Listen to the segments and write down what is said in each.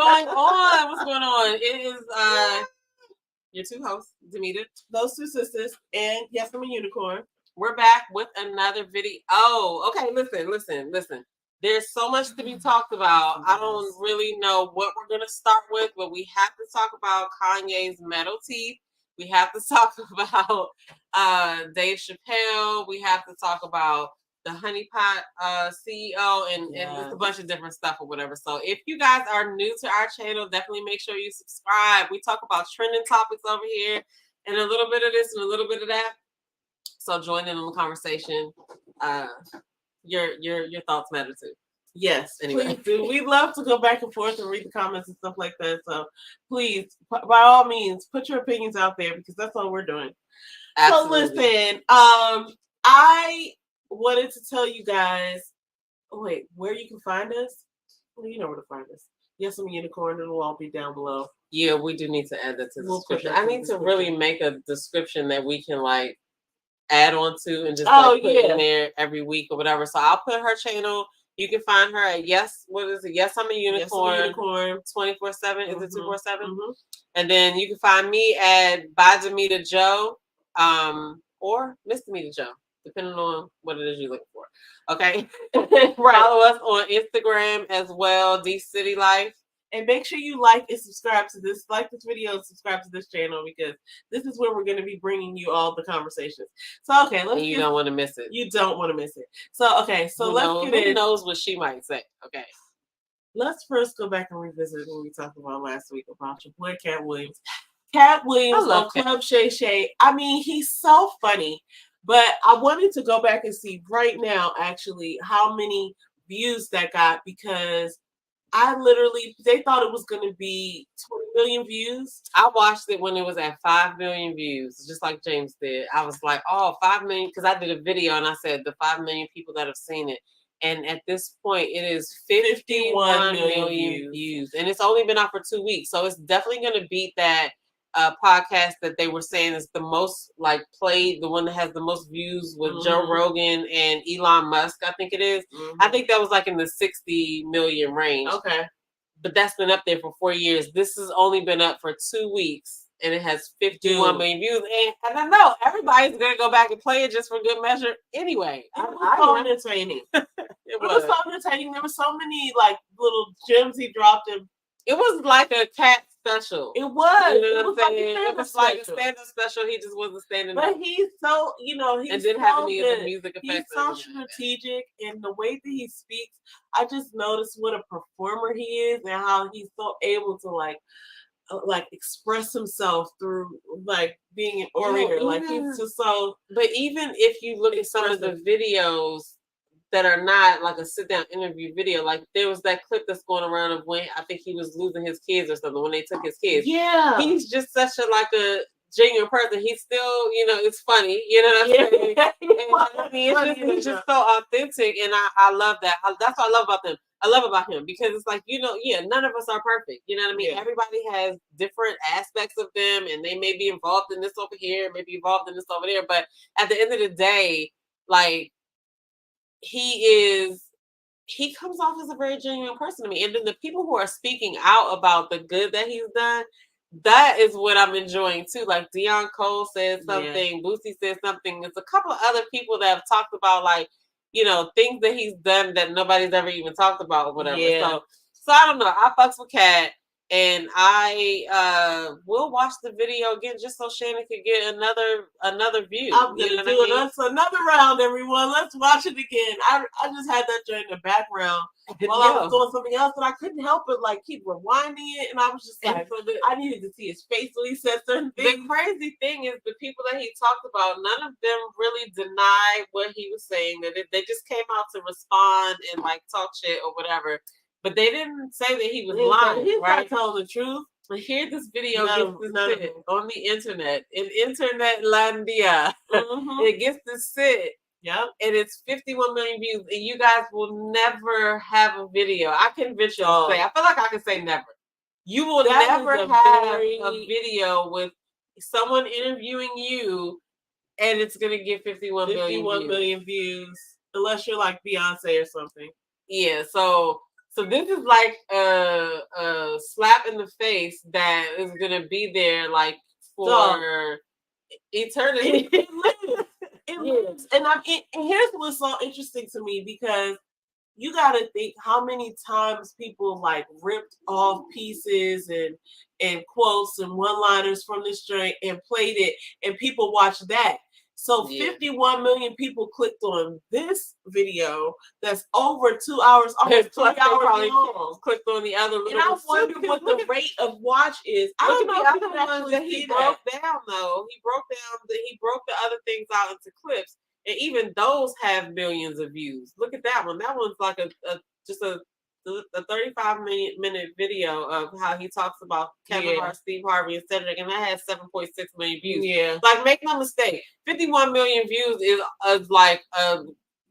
going on? What's going on? It is your two hosts, Demita, those two sisters, and yes, I'm a unicorn. We're back with another video. Oh, okay. Listen. There's so much to be talked about. I don't really know what we're gonna start with, but we have to talk about Kanye's metal teeth. We have to talk about Dave Chappelle. We have to talk about the Honey Pot CEO and just a bunch of different stuff or whatever. So if you guys are new to our channel, definitely make sure you subscribe. We talk about trending topics over here and a little bit of this and a little bit of that. So join in on the conversation. Your thoughts matter too. Yes, anyway. Please do. We love to go back and forth and read the comments and stuff like that. So please, by all means, put your opinions out there because that's all we're doing. Absolutely. So listen, I wanted to tell you guys, where you can find us. Well, you know where to find us. Yes, I'm a unicorn. It'll all be down below. Yeah, we do need to add that to the description. I need to really make a description that we can like add on to and just put in there every week or whatever. So I'll put her channel. You can find her at Yes, I'm a Unicorn. Yes, I'm a Unicorn. 24/7. Is it 247? And then you can find me at By Demita Joe, or Miss Demita Joe, depending on what it is you're looking for. Okay. Right. Follow us on Instagram as well, DCItyLife. And make sure you like and subscribe to this. Like this video and subscribe to this channel because this is where we're going to be bringing you all the conversations. So, okay. You don't want to miss it. You don't want to miss it. So, okay. So, let's get in. Who knows what she might say. Okay. Let's first go back and revisit what we talked about last week about your boy, Cat Williams. Cat Williams on Club Shay Shay. I mean, he's so funny. But I wanted to go back and see right now, actually, how many views that got because they thought it was going to be 20 million views. I watched it when it was at 5 million views, just like James did. I was like, 5 million, because I did a video and I said the 5 million people that have seen it. And at this point, it is 51 million views. And it's only been out for 2 weeks. So it's definitely going to beat that podcast that they were saying is the most played, the one that has the most views with Joe Rogan and Elon Musk, I think it is. I think that was in the 60 million range. Okay. But that's been up there for 4 years. This has only been up for 2 weeks and it has 51 million views. And I know everybody's going to go back and play it just for good measure anyway. It was so entertaining. It was so entertaining. There were so many little gems he dropped in. It was like a cat special. It was. You know what I'm saying? It was like a stand-up special. He just wasn't standing up. But he's so, he's and didn't have any of the music effects. He's so strategic in the way that he speaks. I just noticed what a performer he is and how he's so able to express himself through being an orator. He's just so. But even if you look at some of the videos that are not a sit-down interview video. There was that clip that's going around of when I think he was losing his kids or something, when they took his kids. Yeah. He's just such a genuine person. He's still, it's funny. You know what I'm saying? And, I mean, it's just so authentic, and I love that. That's what I love about them. I love about him because it's none of us are perfect. You know what I mean? Yeah. Everybody has different aspects of them, and they may be involved in this over here, maybe involved in this over there, but at the end of the day, he comes off as a very genuine person to me. And then the people who are speaking out about the good that he's done, that is what I'm enjoying too. Like Deion Cole said something, Boosie said something. There's a couple of other people that have talked about things that he's done that nobody's ever even talked about or whatever. Yeah. So I don't know. I fucks with Cat. And I will watch the video again just so Shannon could get another view. I'm gonna do another round, everyone. Let's watch it again. I just had that during the background while I was doing something else, and I couldn't help but keep rewinding it, and I was just I needed to see his face when he said certain things. The crazy thing is the people that he talked about, none of them really denied what he was saying. That they just came out to respond and talk shit or whatever. But they didn't say that he was lying, He's right? not telling the truth. But here this video gets to sit on the internet, in Internetlandia. It gets to sit. Yep. And it's 51 million views. And you guys will never have a video. I can venture to say, I feel like I can say never. You will never have a video with someone interviewing you and it's going to get 51 million views. Unless you're like Beyonce or something. Yeah, so So this is like a slap in the face that is gonna be there like for eternity. It lives. It lives. And here's what's so interesting to me, because you got to think how many times people like ripped off pieces and quotes and one-liners from this joint and played it, and people watched that. So 51 million people clicked on this video that's over 2 hours, almost 3 hours long. Clicked on the other little. And I wonder what the rate of watch is. I don't know if the ones that he broke down though. He broke the other things out into clips. And even those have millions of views. Look at that one. That one's like just a 35-minute video of how he talks about Kevin Hart, Steve Harvey, and Cedric, and that has 7.6 million views. Yeah. Like, make no mistake, 51 million views is like a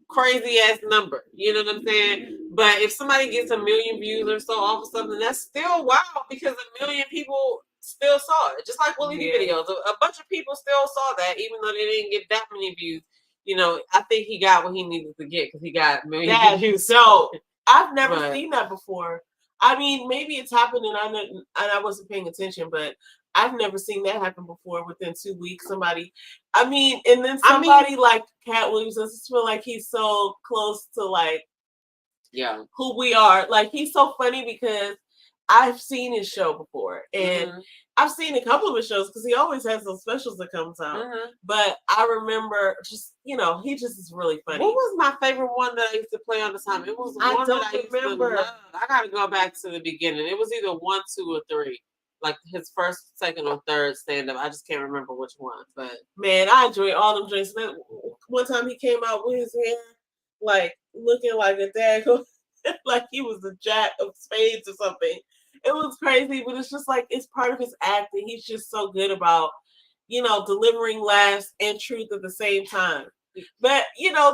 crazy ass number. You know what I'm saying? But if somebody gets 1 million views or so off of something, that's still wild, because 1 million people still saw it. Just like Willie D videos. A bunch of people still saw that, even though they didn't get that many views. You know, I think he got what he needed to get, because he got 1 million views. So I've never seen that before. I mean, maybe it's happened and I wasn't paying attention, but I've never seen that happen before within 2 weeks. Somebody like Cat Williams, I just feel like he's so close to like who we are. Like, he's so funny because I've seen his show before, and I've seen a couple of his shows because he always has those specials that comes out. But I remember just, he just is really funny. What was my favorite one that I used to play all the time? It was one that I used to love. I got to go back to the beginning. It was either 1, 2, or 3. Like his first, second, or third stand-up. I just can't remember which one. But man, I enjoy all them drinks. One time he came out with his hair like looking like a dad, like he was the jack of spades or something. It was crazy, but it's just like, it's part of his acting. He's just so good about, delivering laughs and truth at the same time. But,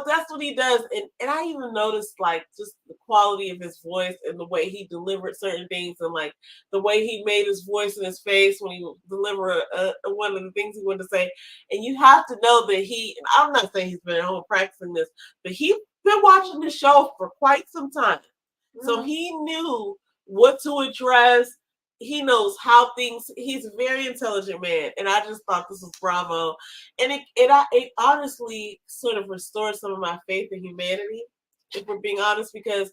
that's what he does. And I even noticed, like, just the quality of his voice and the way he delivered certain things, and, like, the way he made his voice and his face when he would deliver one of the things he wanted to say. And you have to know that and I'm not saying he's been at home practicing this, but he's been watching the show for quite some time. So he knew what to address. He knows how he's a very intelligent man, and I just thought this was bravo. And it honestly sort of restored some of my faith in humanity, if we're being honest, because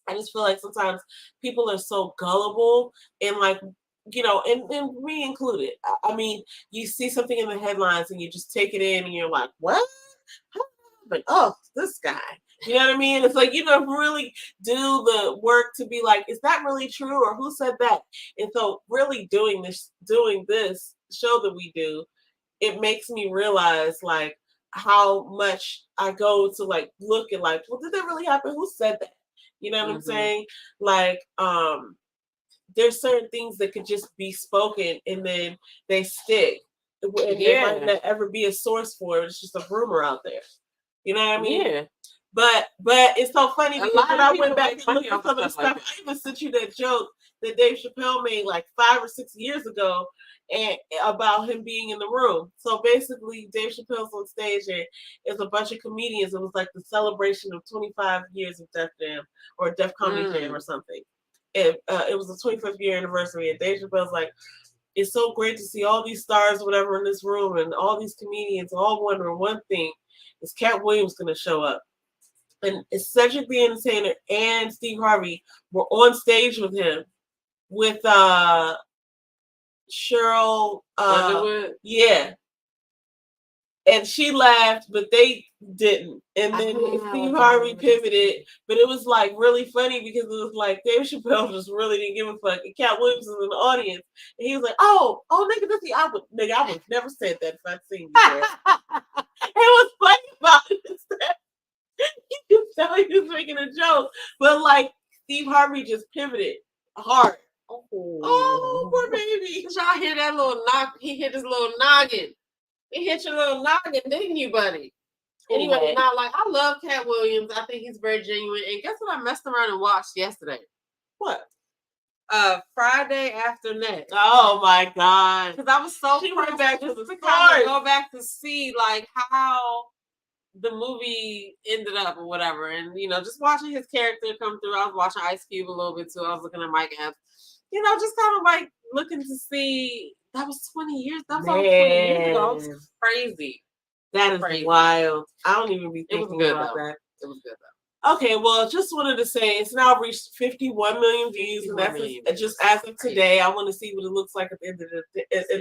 I just feel like sometimes people are so gullible, and like, and me included. I mean, you see something in the headlines and you just take it in and you're like, what? But this guy. You know what I mean? It's like, you don't really do the work to be like, is that really true? Or who said that? And so really doing this show that we do, it makes me realize like how much I go to like look at like, well, did that really happen? Who said that? You know what I'm saying? Like, there's certain things that could just be spoken and then they stick. And there might not ever be a source for it. It's just a rumor out there. You know what I mean? Yeah. But it's so funny because when I went back and looked at some of the stuff, I even sent you that joke that Dave Chappelle made like 5 or 6 years ago, and about him being in the room. So basically, Dave Chappelle's on stage and it's a bunch of comedians. It was like the celebration of 25 years of Def Jam or Def Comedy Jam or something. And it was the 25th year anniversary, and Dave Chappelle's like, it's so great to see all these stars, whatever, in this room, and all these comedians all wondering one thing: is Cat Williams going to show up? And Cedric the Entertainer and Steve Harvey were on stage with him, with Cheryl Underwood. Yeah. And she laughed, but they didn't. And then Steve Harvey pivoted, but it was like really funny because it was like Dave Chappelle just really didn't give a fuck. And Cat Williams was in the audience, and he was like, "Oh, nigga, I would have never said that if I'd seen you there." It was funny about it is that you could tell he was making a joke, but like Steve Harvey just pivoted hard. Oh, poor baby! Did y'all hear that little knock? He hit his little noggin. He hit your little noggin, didn't you, buddy? Anyway, not like, I love Cat Williams. I think he's very genuine. And guess what I messed around and watched yesterday? What? Friday After Next. Oh my God! Because I was so she went back to the start. Go back to see like how the movie ended up or whatever. And, just watching his character come through. I was watching Ice Cube a little bit too. I was looking at Mike Epps. Just kind of like looking to see. That was 20 years. That was over 20 years ago. It was crazy. That is crazy. Wild. I don't even be thinking about that. It was good though. Okay, well, just wanted to say it's now reached 51 million views, and that's just as of today. I want to see what it looks like at the end of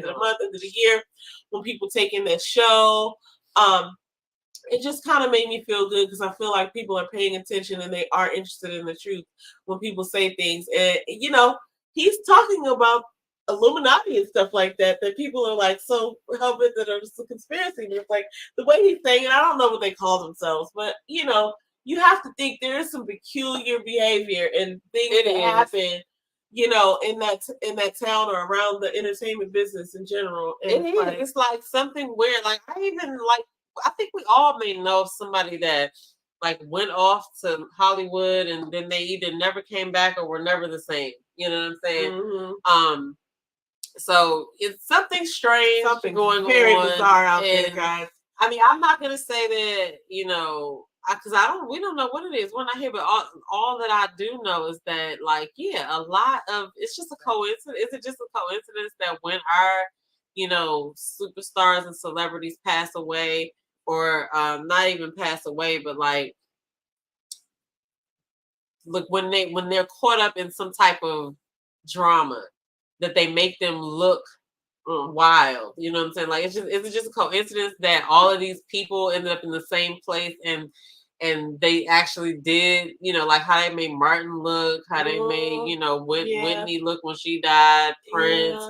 the month, end of the year, when people take in that show. It just kind of made me feel good because I feel like people are paying attention and they are interested in the truth when people say things. And he's talking about Illuminati and stuff like that people are like, so how big that it's a conspiracy. And it's like the way he's saying it, I don't know what they call themselves, but you have to think there is some peculiar behavior and things that happen, in that town or around the entertainment business in general. And it's like something weird. Like I think we all may know of somebody that like went off to Hollywood and then they either never came back or were never the same. You know what I'm saying? Mm-hmm. So it's something strange, something going very on. Bizarre out there, guys. I mean, I'm not gonna say that because we don't know what it is. We're not here, but all that I do know is that a lot of it's just a coincidence. Is it just a coincidence that when our superstars and celebrities pass away, or not even pass away, but look when they're caught up in some type of drama, that they make them look wild. You know what I'm saying? Like, is it just a coincidence that all of these people ended up in the same place and they actually did, like how they made Martin look, how they made, Whitney look when she died, Prince,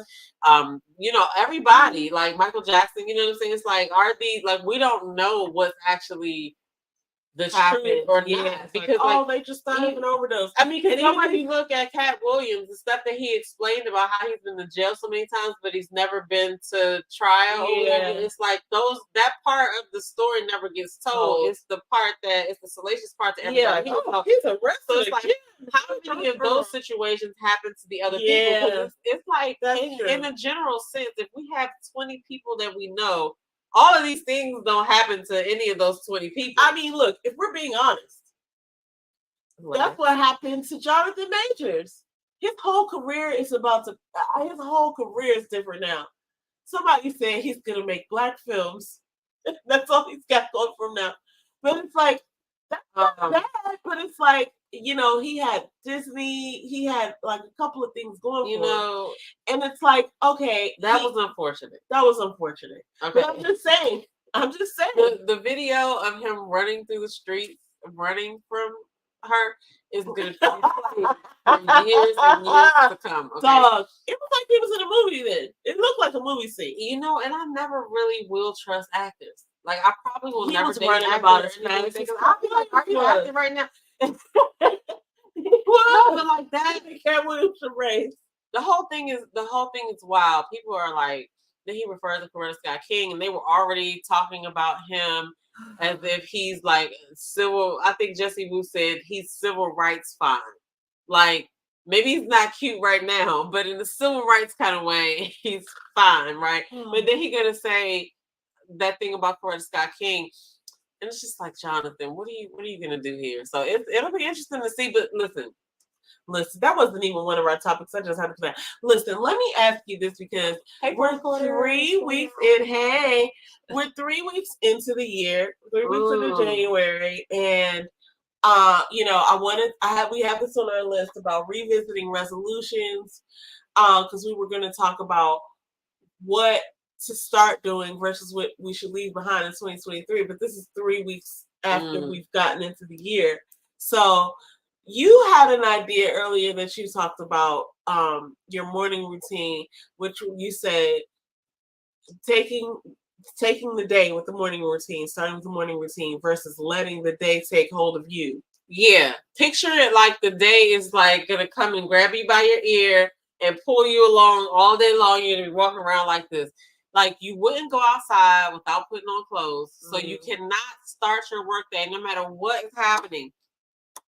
everybody, like Michael Jackson, you know what I'm saying? It's like, are these, like, we don't know what's actually the truth or not, because they just died of an overdose. I mean, because even if you look at Cat Williams, the stuff that he explained about how he's been to jail so many times, but he's never been to trial. It's like that part of the story never gets told. It's the part it's the salacious part to everybody. He's arrested. So it's like, how many of those situations happen to the other people? It's like, in a general sense, if we have 20 people that we know, all of these things don't happen to any of those 20 people. I mean, look, if we're being honest, that's what happened to Jonathan Majors. His whole career is different now. Somebody said he's going to make black films. That's all he's got going from now. But it's like, that's not bad, but it's like, he had Disney, he had like a couple of things going for him. And it's like, okay. That was unfortunate. Okay. But I'm just saying. The video of him running through the streets, running from her, is going to be played for years and years to come. Okay? Dog, it was like he was in a movie then. It looked like a movie scene. And I never really will trust actors. Like, I probably will never date an about actor. I'll be like, are you acting right now? No, but like that, Cat Williams race. The whole thing is wild. People are like, then he refers to Coretta Scott King, and they were already talking about him as if he's like civil. I think Jesse Wu said he's civil rights fine. Like, maybe he's not cute right now, but in the civil rights kind of way, he's fine, right? But then he's gonna say that thing about Coretta Scott King. And it's just like, Jonathan, what are you gonna do here? So it'll be interesting to see. But listen, that wasn't even one of our topics. I just had to put that. Listen, let me ask you this, because we're 3 weeks in. Hey, we're 3 weeks into the year, 3 weeks into January, and we have this on our list about revisiting resolutions, because we were going to talk about what to start doing versus what we should leave behind in 2023. But this is 3 weeks after we've gotten into the year. So you had an idea earlier that you talked about your morning routine, which you said taking the day with the morning routine, starting with the morning routine versus letting the day take hold of you. Yeah. Picture it like the day is like going to come and grab you by your ear and pull you along all day long. You're going to be walking around like this. Like, you wouldn't go outside without putting on clothes. So you cannot start your workday no matter what is happening.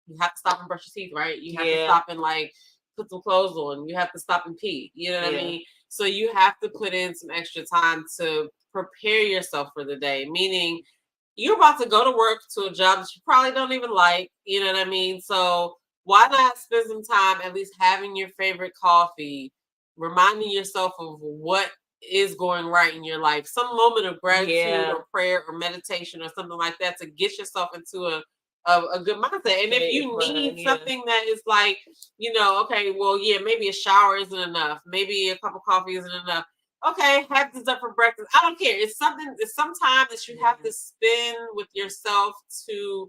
You have to stop and brush your teeth, right? You have to stop and like put some clothes on. You have to stop and pee. You know what I mean? So you have to put in some extra time to prepare yourself for the day. Meaning, you're about to go to work to a job that you probably don't even like. You know what I mean? So why not spend some time at least having your favorite coffee, reminding yourself of what is going right in your life, some moment of gratitude or prayer or meditation or something like that to get yourself into a good mindset. And if you need something that is like, okay, well, yeah, maybe a shower isn't enough. Maybe a cup of coffee isn't enough. Okay, have this up for breakfast. I don't care. It's some time that you have to spend with yourself to,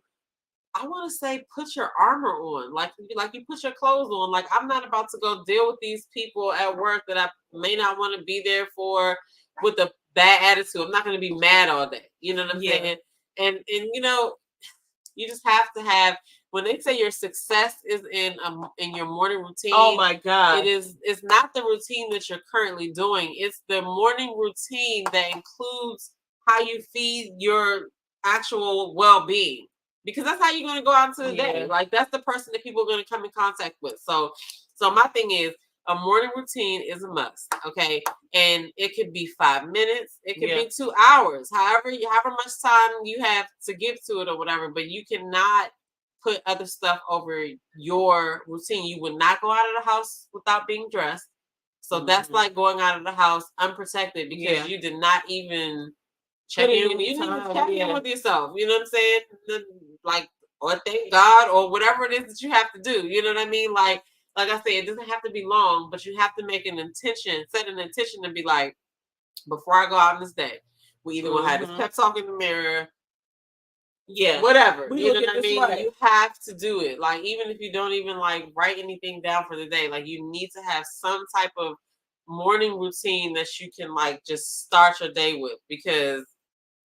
I want to say, put your armor on, like you put your clothes on. Like, I'm not about to go deal with these people at work that I may not want to be there for with a bad attitude. I'm not going to be mad all day. You know what I'm saying? And you just have to have, when they say your success is in your morning routine. Oh my God. It's not the routine that you're currently doing. It's the morning routine that includes how you feed your actual well-being. Because that's how you're going to go out into the day. Like, that's the person that people are going to come in contact with. So my thing is, a morning routine is a must, okay? And it could be 5 minutes, it could be 2 hours, however much time you have to give to it or whatever, but you cannot put other stuff over your routine. You would not go out of the house without being dressed. So that's like going out of the house unprotected because you did not even check in. You didn't even check in with yourself. You know what I'm saying? Like, or thank God, or whatever it is that you have to do. You know what I mean? Like I said, it doesn't have to be long, but you have to make an intention, set an intention, and be like, before I go out in this day, we either will have this pep talk in the mirror, whatever. You know what I mean? You have to do it. Like, even if you don't even like write anything down for the day, like, you need to have some type of morning routine that you can like just start your day with, because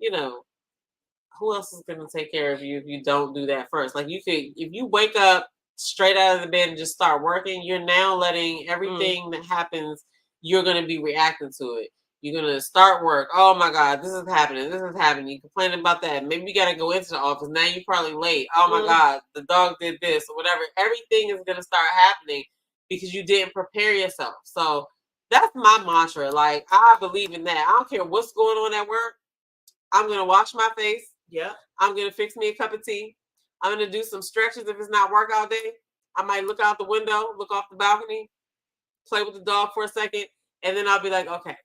who else is going to take care of you if you don't do that first? Like, if you wake up straight out of the bed and just start working, you're now letting everything that happens, you're going to be reacting to it. You're going to start work. Oh my God, this is happening. This is happening. You complaining about that. Maybe you got to go into the office. Now you're probably late. Oh my God, the dog did this or whatever. Everything is going to start happening because you didn't prepare yourself. So that's my mantra. Like, I believe in that. I don't care what's going on at work. I'm going to wash my face. Yeah. I'm going to fix me a cup of tea. I'm going to do some stretches if it's not workout day. I might look out the window, look off the balcony, play with the dog for a second, and then I'll be like, okay,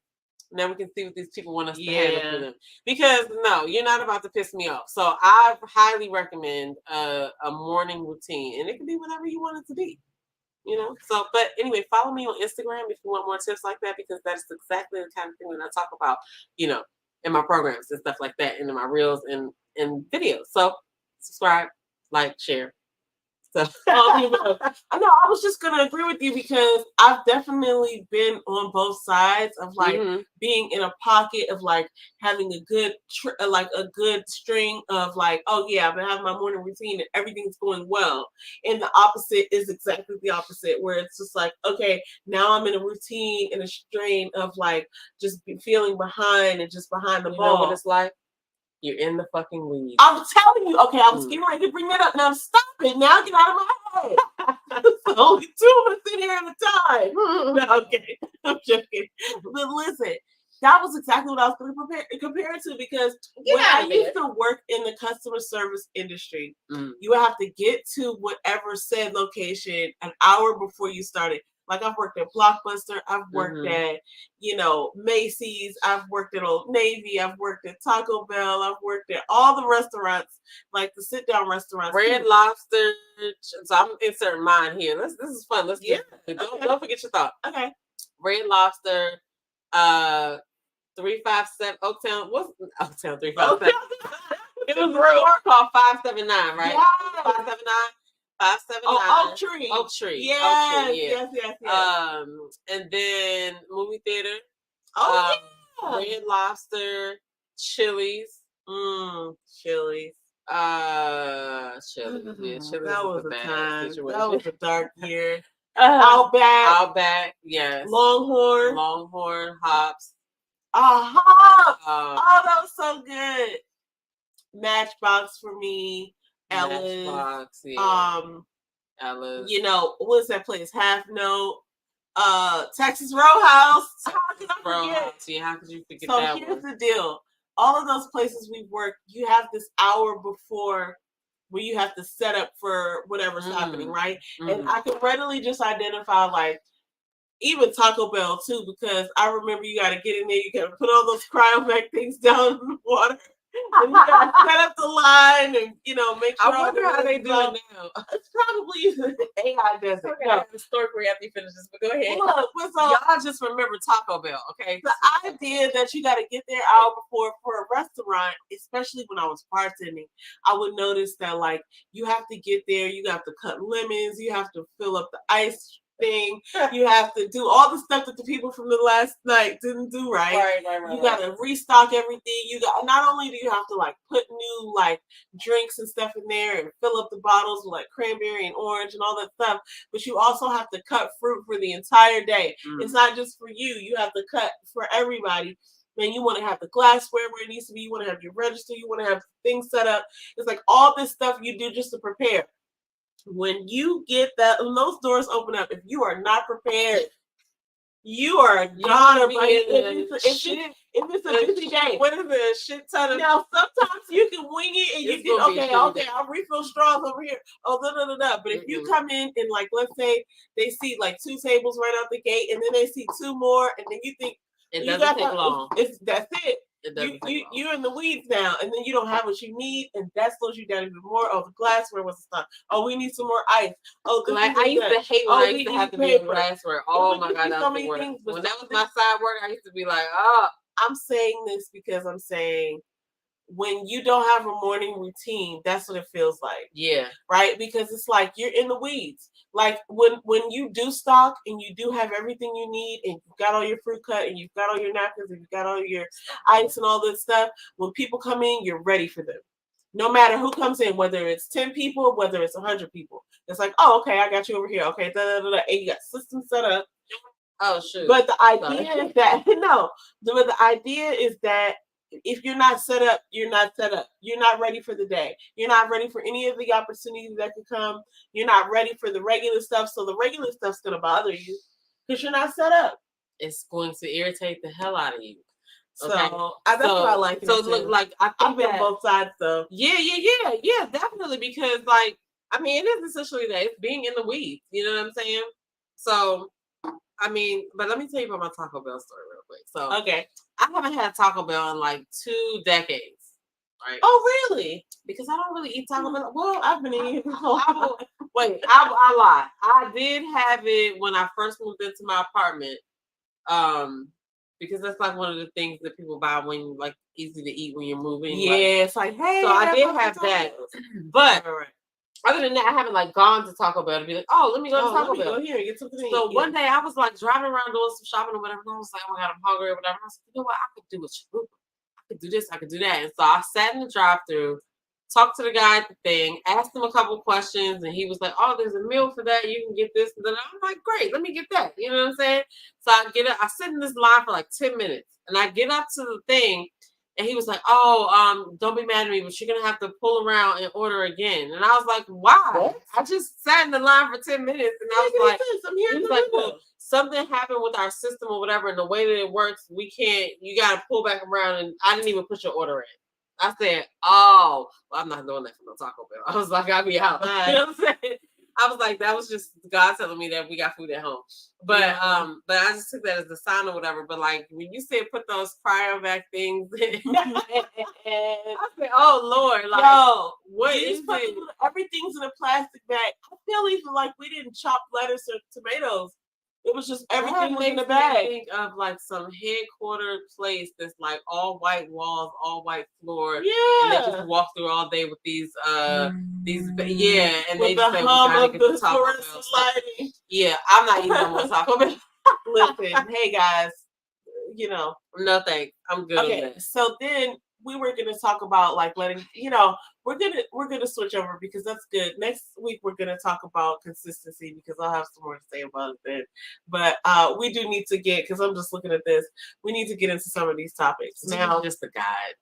now we can see what these people want us to handle for them. Because, no, you're not about to piss me off. So I highly recommend a morning routine, and it can be whatever you want it to be. So, but anyway, follow me on Instagram if you want more tips like that, because that's exactly the kind of thing that I talk about, in my programs and stuff like that, and in my reels and videos. So subscribe, like, share. So I know I was just gonna agree with you, because I've definitely been on both sides of like being in a pocket of like having a good a good string of like, oh yeah, I've been having my morning routine and everything's going well. And the opposite is exactly the opposite, where it's just like, okay, now I'm in a routine and a strain of like just feeling behind and just behind the ball. You know what it's like? You're in the fucking weeds. I'm telling you. Okay, I was getting ready to bring that up. Now stop it. Now get out of my head. Only two of us in here at a time. No, okay, I'm joking. But listen, that was exactly what I was going to compare it to, because when I used to work in the customer service industry, you would have to get to whatever said location an hour before you started. Like, I've worked at Blockbuster, I've worked at, Macy's, I've worked at Old Navy, I've worked at Taco Bell, I've worked at all the restaurants, like the sit-down restaurants. Red Lobster. So I'm inserting mine here. This is fun. Let's don't forget your thought. Okay. Red Lobster, 357 Oaktown. What's Oaktown 357? It was a store called 579, right? Yeah. 579. 579. Oh, Oak Tree. Oak Tree. Yes, Oak Tree, yeah. Yes. And then movie theater. Oh, yeah. Red Lobster, Chili's. Chili's. Chili's. Yeah, Chili's that was a a bad time. situation. That was a dark year. Outback. Yes. Longhorn. Hops. Hops. That was so good. Matchbox for me. Ella's. Matchbox, yeah. Ella's. What's that place? Half Note. Texas Roadhouse. How could I forget? Yeah, how could you forget so that here's one? the deal. all of those places we've worked, you have this hour before where you have to set up for whatever's happening, right? And I can readily just identify, like, even Taco Bell too, because I remember you got to get in there, you got to put all those cryovac things down in the water. And you gotta set up the line and, you know, make sure. I wonder how they do it now. It's probably AI does it. Okay, I have a story for you after you finish this, but go ahead. Look, so y'all just remember Taco Bell, okay? The idea that you got to get there out before for a restaurant, especially when I was bartending, I would notice that, like, you have to get there, you have to cut lemons, you have to fill up the ice thing, you have to do all the stuff that the people from the last night didn't do right. You got to restock everything. You got, not only do you have to, like, put new, like, drinks and stuff in there and fill up the bottles with, like, cranberry and orange and all that stuff, but you also have to cut fruit for the entire day. It's not just for you. You have to cut for everybody. Man, you want to have the glassware where it needs to be. You want to have your register. You want to have things set up. It's like all this stuff you do just to prepare. When you get that, when those doors open up, if you are not prepared, you are gonna be if it's a busy day. What is it? A shit ton of. Now, sometimes you can wing it and you can, okay, I'll refill straws over here. Oh, da. But if you come in and, like, let's say they see, like, 2 tables right out the gate, and then they see 2 more, and then you think it doesn't take long. That's it. You're in the weeds now, and then you don't have what you need, and that slows you down even more. Oh, the glassware was stuck. Oh, we need some more ice. Oh, I used to hate when I used to have to be glassware. Oh my god, that was the worst. When that was my side work, I used to be like, oh. I'm saying this because I'm saying, when you don't have a morning routine, that's what it feels like. Yeah. Right? Because it's like you're in the weeds. Like when you do stock and you do have everything you need and you've got all your fruit cut and you've got all your napkins and you've got all your ice and all this stuff, when people come in, you're ready for them. No matter who comes in, whether it's 10 people, whether it's 100 people. It's like, oh, okay, I got you over here. Okay, and you got systems set up. Oh, shoot. But the idea is that, the idea is that if you're not set up, you're not set up. You're not ready for the day. You're not ready for any of the opportunities that could come. You're not ready for the regular stuff. So the regular stuff's going to bother you because you're not set up. It's going to irritate the hell out of you. Okay? So that's what I like. So look, like, I think on both sides, though. Yeah, definitely. Because, like, I mean, it is essentially that. It's being in the weeds. You know what I'm saying? So, I mean, but let me tell you about my Taco Bell story real quick. So, okay. I haven't had Taco Bell in like 2 decades. Right? Oh, really? Because I don't really eat Taco Bell. Well, I've been eating it. I lied. I did have it when I first moved into my apartment. Because that's like one of the things that people buy when, like, easy to eat when you're moving. Yeah, like, it's like, hey. So I did have that. But other than that, I haven't, like, gone to Taco Bell to be like, oh, let me go to Taco Bell. Go here and get something to eat. So one day I was, like, driving around doing some shopping or whatever, and I was like, oh my god, I'm hungry or whatever. And I was like, you know what? I could do a chalupa. I could do this. I could do that. And so I sat in the drive-thru, talked to the guy at the thing, asked him a couple questions, and he was like, oh, there's a meal for that. You can get this. And then I'm like, great, let me get that. You know what I'm saying? So I sit in this line for like 10 minutes, and I get up to the thing, and he was like, oh, don't be mad at me, but you're going to have to pull around and order again. And I was like, why? What? I just sat in the line for 10 minutes, and I was like, he was like, well, something happened with our system or whatever, and the way that it works, you got to pull back around, and I didn't even put your order in. I said, oh, well, I'm not doing that for no Taco Bell. I was like, I'll be out. Right. You know what I'm saying? I was like, that was just God telling me that we got food at home. But but I just took that as a sign or whatever. But, like, when you said put those cryovac things in, I said, oh Lord, like, what is it? Everything's in a plastic bag. I feel even like we didn't chop lettuce or tomatoes. It was just everything was in the bag. Think of, like, some headquartered place that's, like, all white walls, all white floor. Yeah. And they just walk through all day with these and with they the say, hum of the fluorescent lighting. Yeah, I'm not eating no more Taco Bell. Listen, hey guys, no thanks. I'm good. Okay, so then we were gonna talk about, like, letting we're gonna switch over because that's good. Next week we're gonna talk about consistency because I'll have some more to say about it then. But we do need to get, because I'm just looking at this, we need to get into some of these topics. Now, just a guide.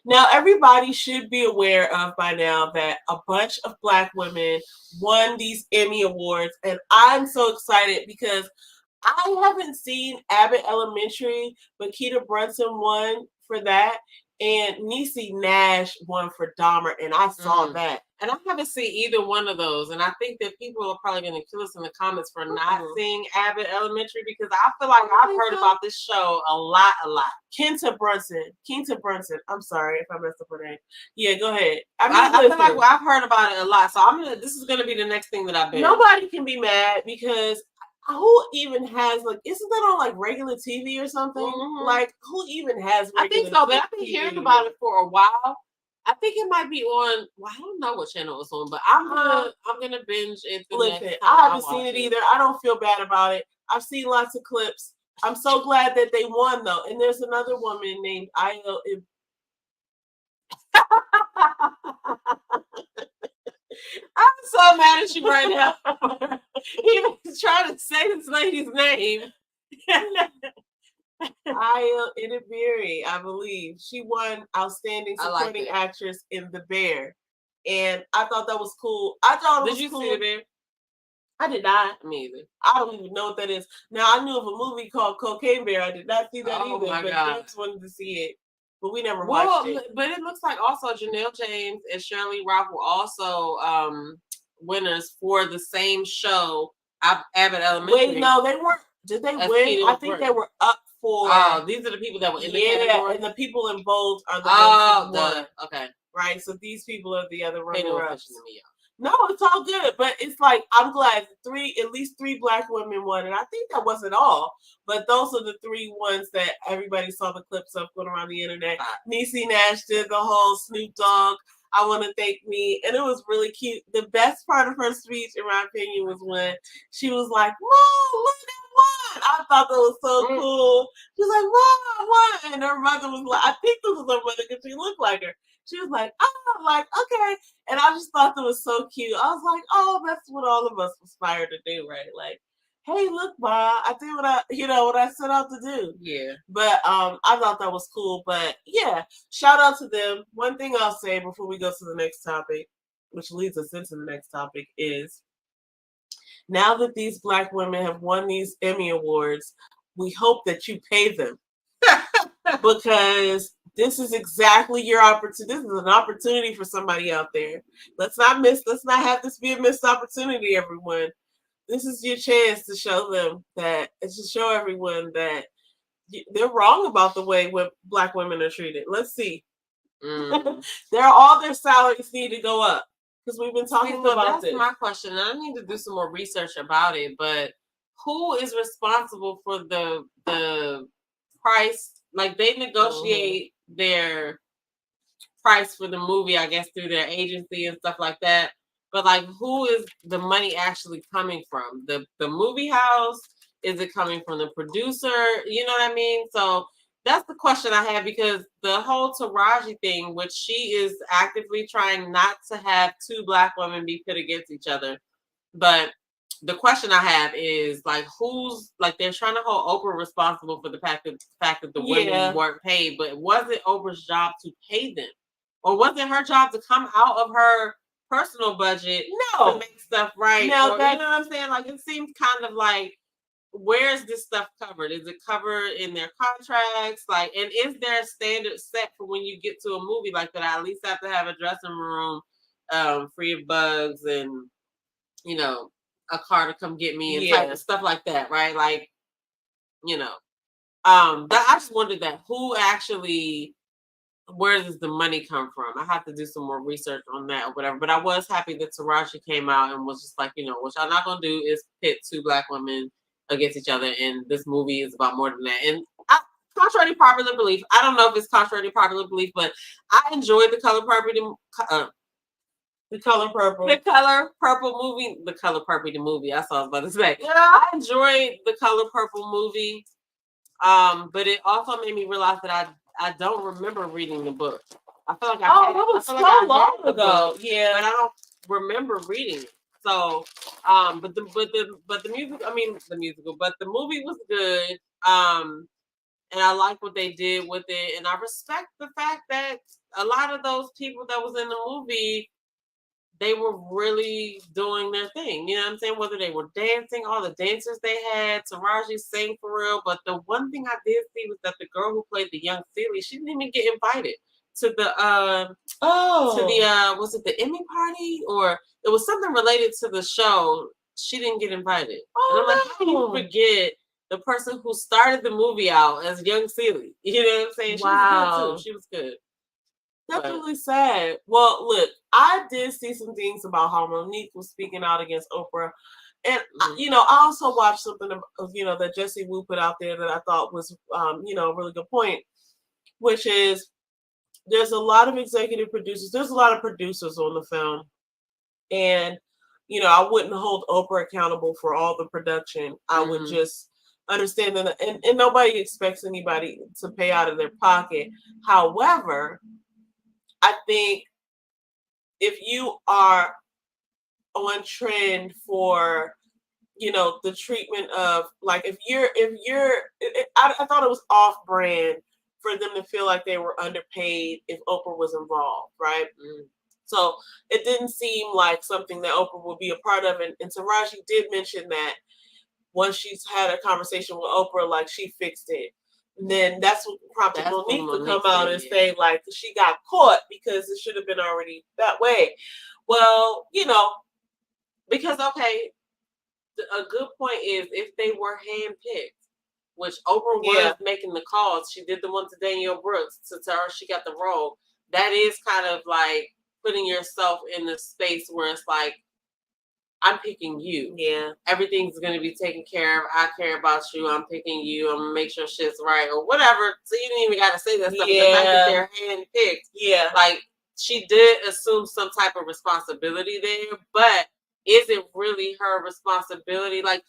Now, everybody should be aware of by now that a bunch of Black women won these Emmy Awards, and I'm so excited because I haven't seen Abbott Elementary, but Keita Brunson won for that. And Niecy Nash won for Dahmer, and I saw that. And I haven't seen either one of those. And I think that people are probably going to kill us in the comments for not seeing Abbott Elementary, because I feel like I've heard about this show a lot. Quinta Brunson. I'm sorry if I messed up her name. Yeah, go ahead. I feel like I've heard about it a lot. So this is going to be the next thing that I bet. Nobody can be mad because who even has, like, isn't that on like regular TV or something? Like, who even has regular I think so, but I've been hearing about it for a while. I think it might be on. Well, I don't know what channel it's on, but I'm gonna binge it. Listen, I haven't seen it either. I don't feel bad about it. I've seen lots of clips. I'm so glad that they won though. And there's another woman named Io. I'm so mad at you right now. Even trying to say this lady's name. Io Inabiri, I believe. She won Outstanding Supporting Actress in The Bear. And I thought that was cool. Did you see The Bear? I did not. Me either. I don't even know what that is. Now, I knew of a movie called Cocaine Bear. I did not see that either. My God. I just wanted to see it. But we never watched it. But it looks like also Janelle James and Shirley Roth were also winners for the same show, Abbott Elementary. Wait, no, they weren't. Did they win? I think they were up for. Oh, these are the people that were in the category. And the people in bold are the ones who won. Okay. Right, so these people are the other runner-ups. runner-ups. No, it's all good, but it's like I'm glad at least three Black women won, and I think that wasn't all, but those are the three ones that everybody saw the clips of going around the internet. Niecy Nash did the whole Snoop Dogg, I want to thank me, and it was really cute. The best part of her speech, in my opinion, was when she was like, "Mom, look at one." I thought that was so cool. She was like, "Mom, what?" And her mother was like, I think this was her mother because she looked like her. She was like, "Oh," like, okay. And I just thought that was so cute. I was like, oh, that's what all of us aspire to do, right? Like, hey, look, Ma, I did what I set out to do. Yeah. But I thought that was cool. But yeah, shout out to them. One thing I'll say before we go to the next topic, which leads us into the next topic, is now that these Black women have won these Emmy Awards, we hope that you pay them. Because this is exactly your opportunity. This is an opportunity for somebody out there. Let's not have this be a missed opportunity, everyone. This is your chance to show them that, and to show everyone that they're wrong about the way Black women are treated. Let's see. All their salaries need to go up because we've been talking about this. That's my question. I need to do some more research about it, but who is responsible for the price? Like, they negotiate their price for the movie, I guess, through their agency and stuff like that. But, like, who is the money actually coming from? The movie house? Is it coming from the producer? You know what I mean? So that's the question I have, because the whole Taraji thing, which she is actively trying not to have two Black women be pit against each other. But the question I have is, like, who's, like, they're trying to hold Oprah responsible for the fact that the women weren't paid, but was it Oprah's job to pay them? Or was it her job to come out of her personal budget to make stuff right? No, you know what I'm saying? Like, it seems kind of like, where's this stuff covered? Is it covered in their contracts? Like, and is there a standard set for when you get to a movie like that? I at least have to have a dressing room free of bugs and, you know, a car to come get me and type of stuff like that, right? Like, you know, I just wondered that where does the money come from? I have to do some more research on that or whatever. But I was happy that Taraji came out and was just like, you know, what y'all not gonna do is pit two Black women against each other, and this movie is about more than that. And contrary to popular belief, I don't know if it's contrary to popular belief, but I enjoyed The Color Purple. The Color Purple. The Color Purple movie. The Color Purple, the movie. I saw about this back. Yeah. I enjoyed The Color Purple movie. But it also made me realize that I don't remember reading the book. I feel like that was so long ago. Yeah. But I don't remember reading it. So, but the music, but the movie was good. And I like what they did with it. And I respect the fact that a lot of those people that was in the movie they were really doing their thing. You know what I'm saying? Whether they were dancing, all the dancers they had, Taraji sang for real. But the one thing I did see was that the girl who played the young Celie, she didn't even get invited to the was it the Emmy party, or it was something related to the show. She didn't get invited. And I'm like, how do you forget the person who started the movie out as young Celie? You know what I'm saying? She was good too. She was good. That's really sad. Well, look, I did see some things about how Monique was speaking out against Oprah. And, you know, I also watched something, you know, that Jesse Wu put out there that I thought was, you know, a really good point, which is there's a lot of executive producers. There's a lot of producers on the film. And, you know, I wouldn't hold Oprah accountable for all the production. I would just understand that. And nobody expects anybody to pay out of their pocket. However, I think if you are on trend for, you know, the treatment of like, I thought it was off brand for them to feel like they were underpaid if Oprah was involved, right? So it didn't seem like something that Oprah would be a part of. And Taraji did mention that once she's had a conversation with Oprah, like she fixed it. And then that's what prompted Monique to come out and say, like, she got caught because it should have been already that way. Well, you know, because, okay, a good point is if they were handpicked, which Oprah was making the calls. She did the one to Danielle Brooks to tell her she got the role. That is kind of like putting yourself in the space where it's like, I'm picking you. Yeah. Everything's going to be taken care of. I care about you. I'm picking you. I'm going to make sure shit's right or whatever. So you didn't even got to say that stuff. The fact that they're handpicked. Yeah. Like, she did assume some type of responsibility there, but is it really her responsibility? Like,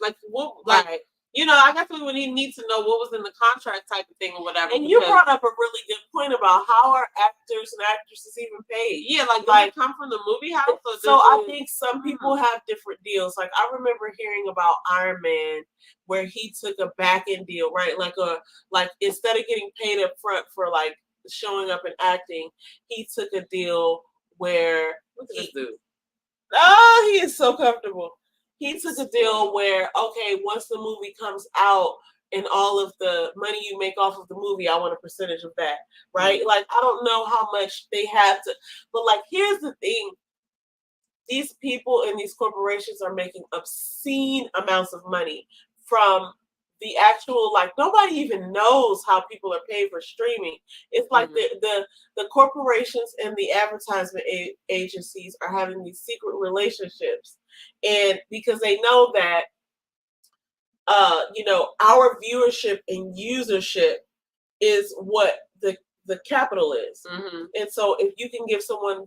you know, I definitely would need to know what was in the contract type of thing or whatever. And you brought up a really good point about how are actors and actresses even paid? Yeah, like they come from the movie house? So I think some people have different deals. Like I remember hearing about Iron Man where he took a back end deal, right? Like instead of getting paid up front for like showing up and acting, he took a deal where he is so comfortable. He took a deal where, okay, once the movie comes out and all of the money you make off of the movie, I want a percentage of that, right? Mm-hmm. Like, I don't know how much they have to, but like, here's the thing. These people and these corporations are making obscene amounts of money from the actual, like, nobody even knows how people are paid for streaming. It's like the corporations and the advertisement agencies are having these secret relationships. And because they know that, you know, our viewership and usership is what the capital is. Mm-hmm. And so if you can give someone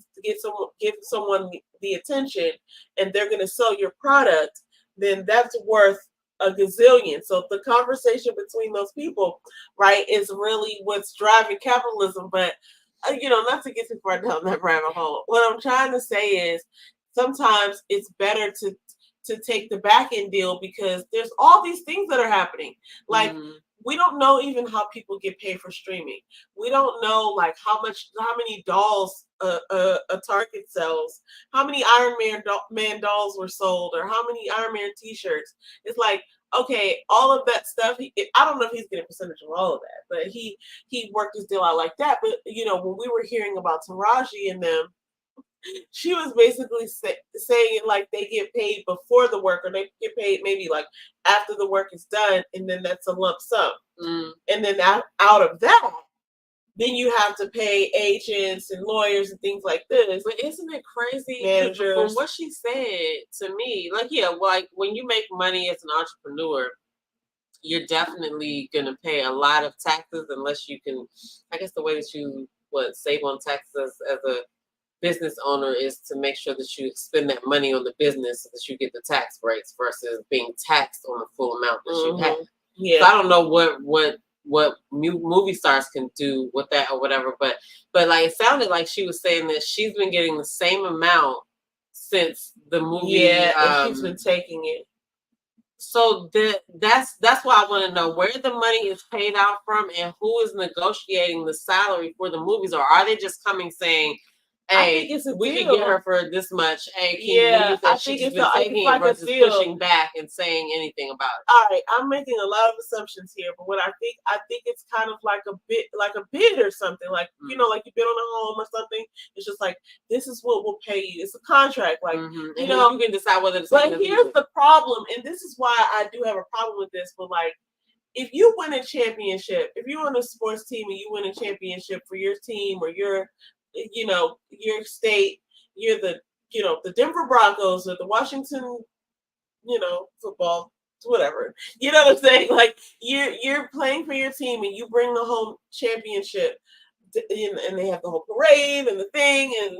the attention and they're going to sell your product, then that's worth a gazillion. So the conversation between those people, right, is really what's driving capitalism. But, you know, not to get too far down that rabbit hole. What I'm trying to say is sometimes it's better to take the back end deal because there's all these things that are happening. Like, we don't know even how people get paid for streaming. We don't know like how many dolls a Target sells, how many Iron Man dolls were sold, or how many Iron Man t-shirts. It's like, okay, all of that stuff. I don't know if he's getting a percentage of all of that, but he worked his deal out like that. But you know, when we were hearing about Taraji and them, she was basically saying like they get paid before the work, or they get paid maybe like after the work is done, and then that's a lump sum. And then out of that, then you have to pay agents and lawyers and things like this. But isn't it crazy? Managers. From what she said to me, like, yeah, like when you make money as an entrepreneur, you're definitely gonna pay a lot of taxes unless you can. I guess the way that you save on taxes as a business owner is to make sure that you spend that money on the business so that you get the tax breaks versus being taxed on the full amount that you have. Yeah. So I don't know what movie stars can do with that or whatever, but like it sounded like she was saying that she's been getting the same amount since the movie. Yeah, and she's been taking it. So that's why I want to know where the money is paid out from and who is negotiating the salary for the movies, or are they just coming saying, Hey, I think it's a we deal. could get her for this much. Hey, can you use that she's been taking it versus pushing back and saying anything about it? All right, I'm making a lot of assumptions here, but what I think it's kind of like a bid or something. Like you know, like you bid on a home or something. It's just like this is what we'll pay you. It's a contract, like you know. You can decide whether. But here's the problem, and this is why I do have a problem with this. But like, if you win a championship, if you're on a sports team and you win a championship for your team or your state, you're the Denver Broncos or the Washington, football, whatever. You know what I'm saying? Like you're playing for your team and you bring the home championship, and they have the whole parade and the thing, and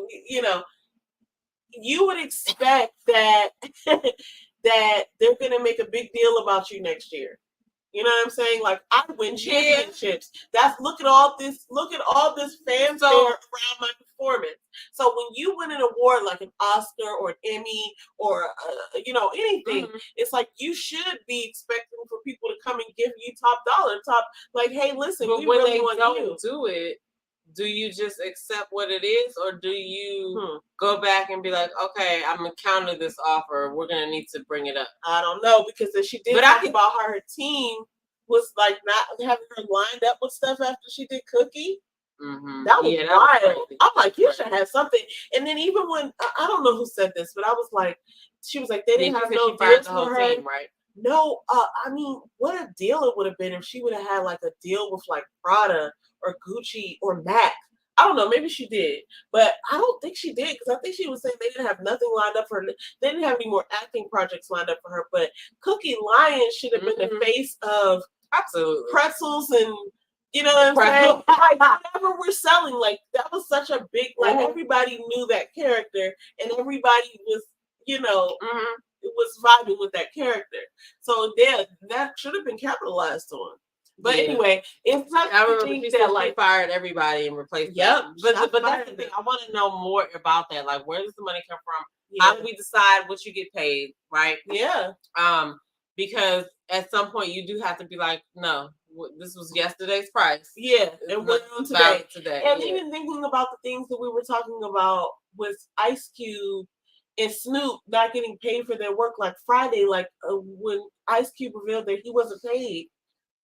you would expect that that they're gonna make a big deal about you next year. You know what I'm saying? Like I win championships. Look at all this fanfare around my performance. So when you win an award like an Oscar or an Emmy or anything, it's like you should be expecting for people to come and give you top dollar, like, hey, listen, but we when really they want don't you. do it, do you just accept what it is, or do you go back and be like, okay, I'm gonna counter this offer. We're gonna need to bring it up. I don't know, because if she did talk about how her team was like not having her lined up with stuff after she did Cookie. That was wild. I'm like, you should have something. And then even when I don't know who said this, but I was like, she was like, they didn't have no deals for her. Team, right? No, I mean, what a deal it would have been if she would have had like a deal with like Prada or Gucci or MAC. I don't know, maybe she did, but I don't think she did, because I think she was saying they didn't have nothing lined up for her. They didn't have any more acting projects lined up for her. But Cookie Lion should have been the face of pretzels and you know what I'm saying? Like whatever we're selling, like that was such a big everybody knew that character and everybody was it was vibing with that character. So that should have been capitalized on. But anyway, it's not. I remember she said like fired everybody and replaced them. But that's the thing. I want to know more about that. Like, where does the money come from? Yeah. How do we decide what you get paid? Right? Yeah. Because at some point you do have to be like, no, this was yesterday's price. Yeah, and we're on today. And even thinking about the things that we were talking about with Ice Cube and Snoop not getting paid for their work, like Friday, like when Ice Cube revealed that he wasn't paid.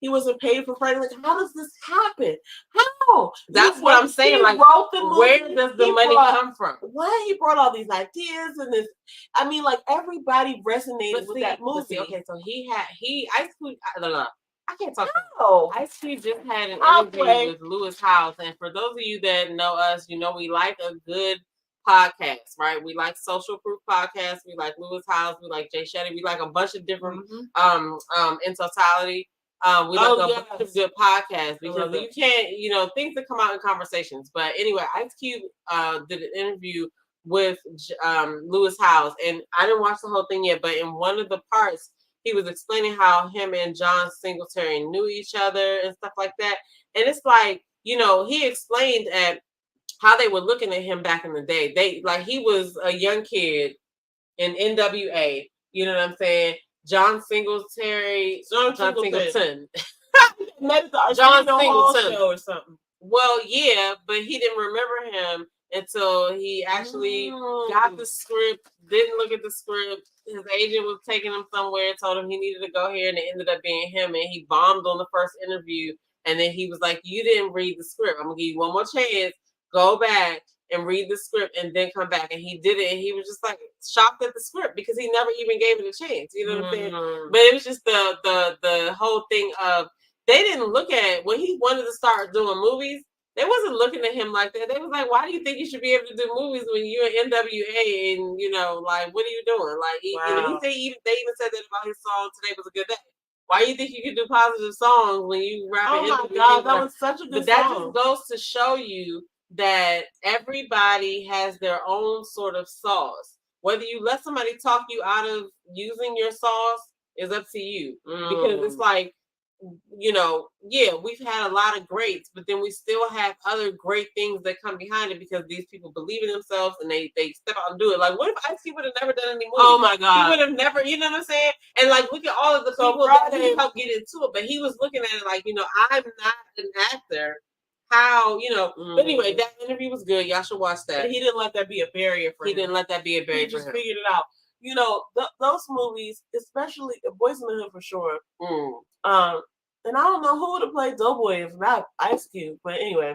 He wasn't paid for Friday. Like, how does this happen? How? That's what I'm saying. Like, where does the money come from? Why he brought all these ideas and this? I mean, like everybody resonated with that movie. Okay, so Ice Cube. I can't talk. No. Ice Cube just had an interview with Lewis House, and for those of you that know us, we like a good podcast, right? We like Social Proof Podcast. We like Lewis House. We like Jay Shetty. We like a bunch of different in totality. We like a bunch of good podcasts because you can't, things that come out in conversations. But anyway, Ice Cube did an interview with Lewis House, and I didn't watch the whole thing yet, but in one of the parts, he was explaining how him and John Singletary knew each other and stuff like that. And it's like, he explained at how they were looking at him back in the day. He was a young kid in NWA, you know what I'm saying? John Singleton. John Singleton or something. Well, yeah, but he didn't remember him until he actually got the script, didn't look at the script. His agent was taking him somewhere, told him he needed to go here, and it ended up being him, and he bombed on the first interview. And then he was like, you didn't read the script. I'm going to give you one more chance. Go back and read the script and then come back. And he did it, and he was just like shocked at the script because he never even gave it a chance. You know what I'm saying? But it was just the whole thing of they didn't look at when he wanted to start doing movies. They wasn't looking at him like that. They was like, why do you think you should be able to do movies when you're NWA and like what are you doing? Like they even said that about his song "Today Was a Good Day." Why do you think you can do positive songs when you rap? Oh my God, that was such a good song. That just goes to show you that everybody has their own sort of sauce. Whether you let somebody talk you out of using your sauce is up to you. Because it's like, we've had a lot of greats, but then we still have other great things that come behind it because these people believe in themselves and they step out and do it. Like, what if Ice Cube would have never done any movies? Oh my God. He would have never, you know what I'm saying? And like, look at all of the people that helped get into it, but he was looking at it like, I'm not an actor. how, you know. But anyway, that interview was good. Y'all should watch that. And he didn't let that be a barrier for him. He didn't let that be a barrier for him. He just figured it out. You know, those movies, especially Boys in the Hood for sure. And I don't know who would have played Doughboy if not Ice Cube. But anyway,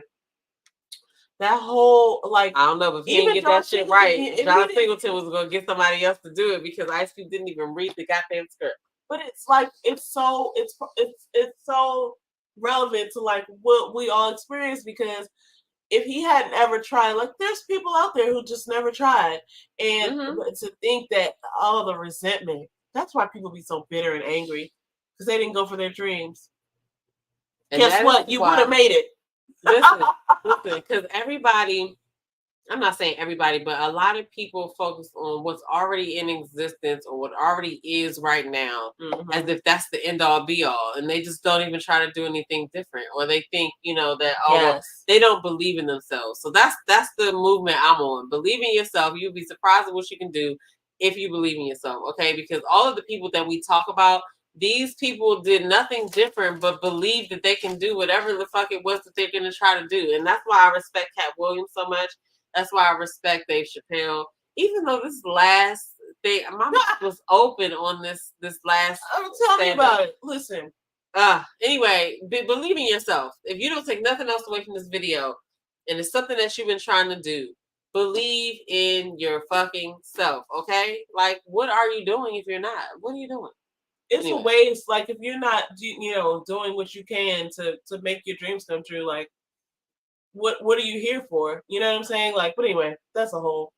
that whole, like, I don't know, but if he didn't get that shit right, John Singleton was going to get somebody else to do it because Ice Cube didn't even read the goddamn script. But it's like, it's so relevant to like what we all experience, because if he hadn't ever tried, like, there's people out there who just never tried. And to think that all the resentment, that's why people be so bitter and angry, because they didn't go for their dreams. And guess what? You would have made it. Listen, because everybody, I'm not saying everybody, but a lot of people focus on what's already in existence or what already is right now, as if that's the end all be all. And they just don't even try to do anything different. Or they think, you know, that, well, they don't believe in themselves. So that's the movement I'm on. Believe in yourself. You'll be surprised at what you can do if you believe in yourself. Okay. Because all of the people that we talk about, these people did nothing different but believe that they can do whatever the fuck it was that they're going to try to do. And that's why I respect Cat Williams so much. That's why I respect Dave Chappelle. Even though this last thing, my mouth was open on this last. Tell me about it. Listen. Anyway, believe in yourself. If you don't take nothing else away from this video, and it's something that you've been trying to do, believe in your fucking self. Okay? Like, what are you doing if you're not? What are you doing? It's a way. It's like, if you're not, you know, doing what you can to make your dreams come true, like, what are you here for? You know what I'm saying? Like, but anyway, that's a whole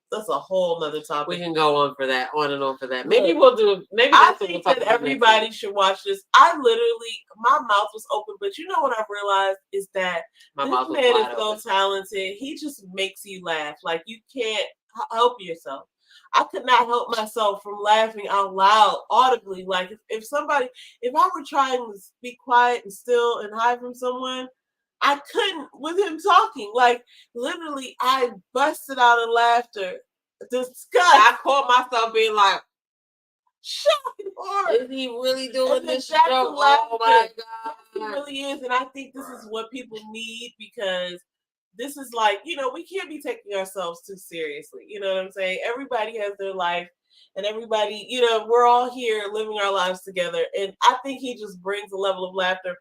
nother topic. We can go on and on for that. Maybe we'll do. Maybe I think that everybody should watch this. I literally, my mouth was open, but you know what I've realized is that this man is so talented. He just makes you laugh. Like, you can't help yourself. I could not help myself from laughing out loud, audibly. Like, if I were trying to be quiet and still and hide from someone, I couldn't with him talking. Like, literally, I busted out in laughter. Disgust. I caught myself being like, shut up. Is he really doing this show? Oh my God. He really is. And I think this is what people need, because this is like, you know, we can't be taking ourselves too seriously. You know what I'm saying? Everybody has their life, and everybody, you know, we're all here living our lives together. And I think he just brings a level of laughter.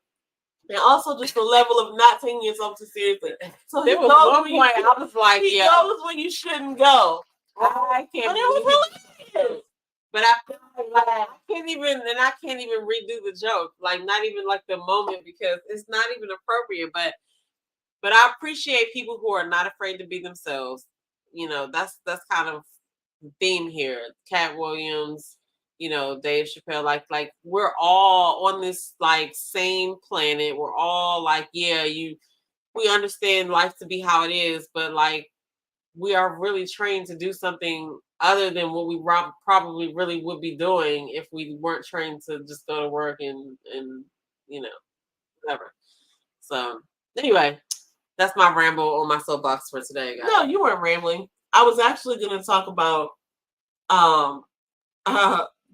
And also just the level of not taking yourself too seriously. So there was one point I was like, he goes when you shouldn't go. I can't. But it was hilarious. But I can't even redo the joke. Like, not even like the moment, because it's not even appropriate. But I appreciate people who are not afraid to be themselves. You know, that's kind of the theme here. Cat Williams, you know, Dave Chappelle, like we're all on this like same planet. We're all like, we understand life to be how it is, but like, we are really trained to do something other than what we probably really would be doing if we weren't trained to just go to work and you know, whatever. So anyway, that's my ramble on my soapbox for today, guys. No, you weren't rambling. I was actually going to talk about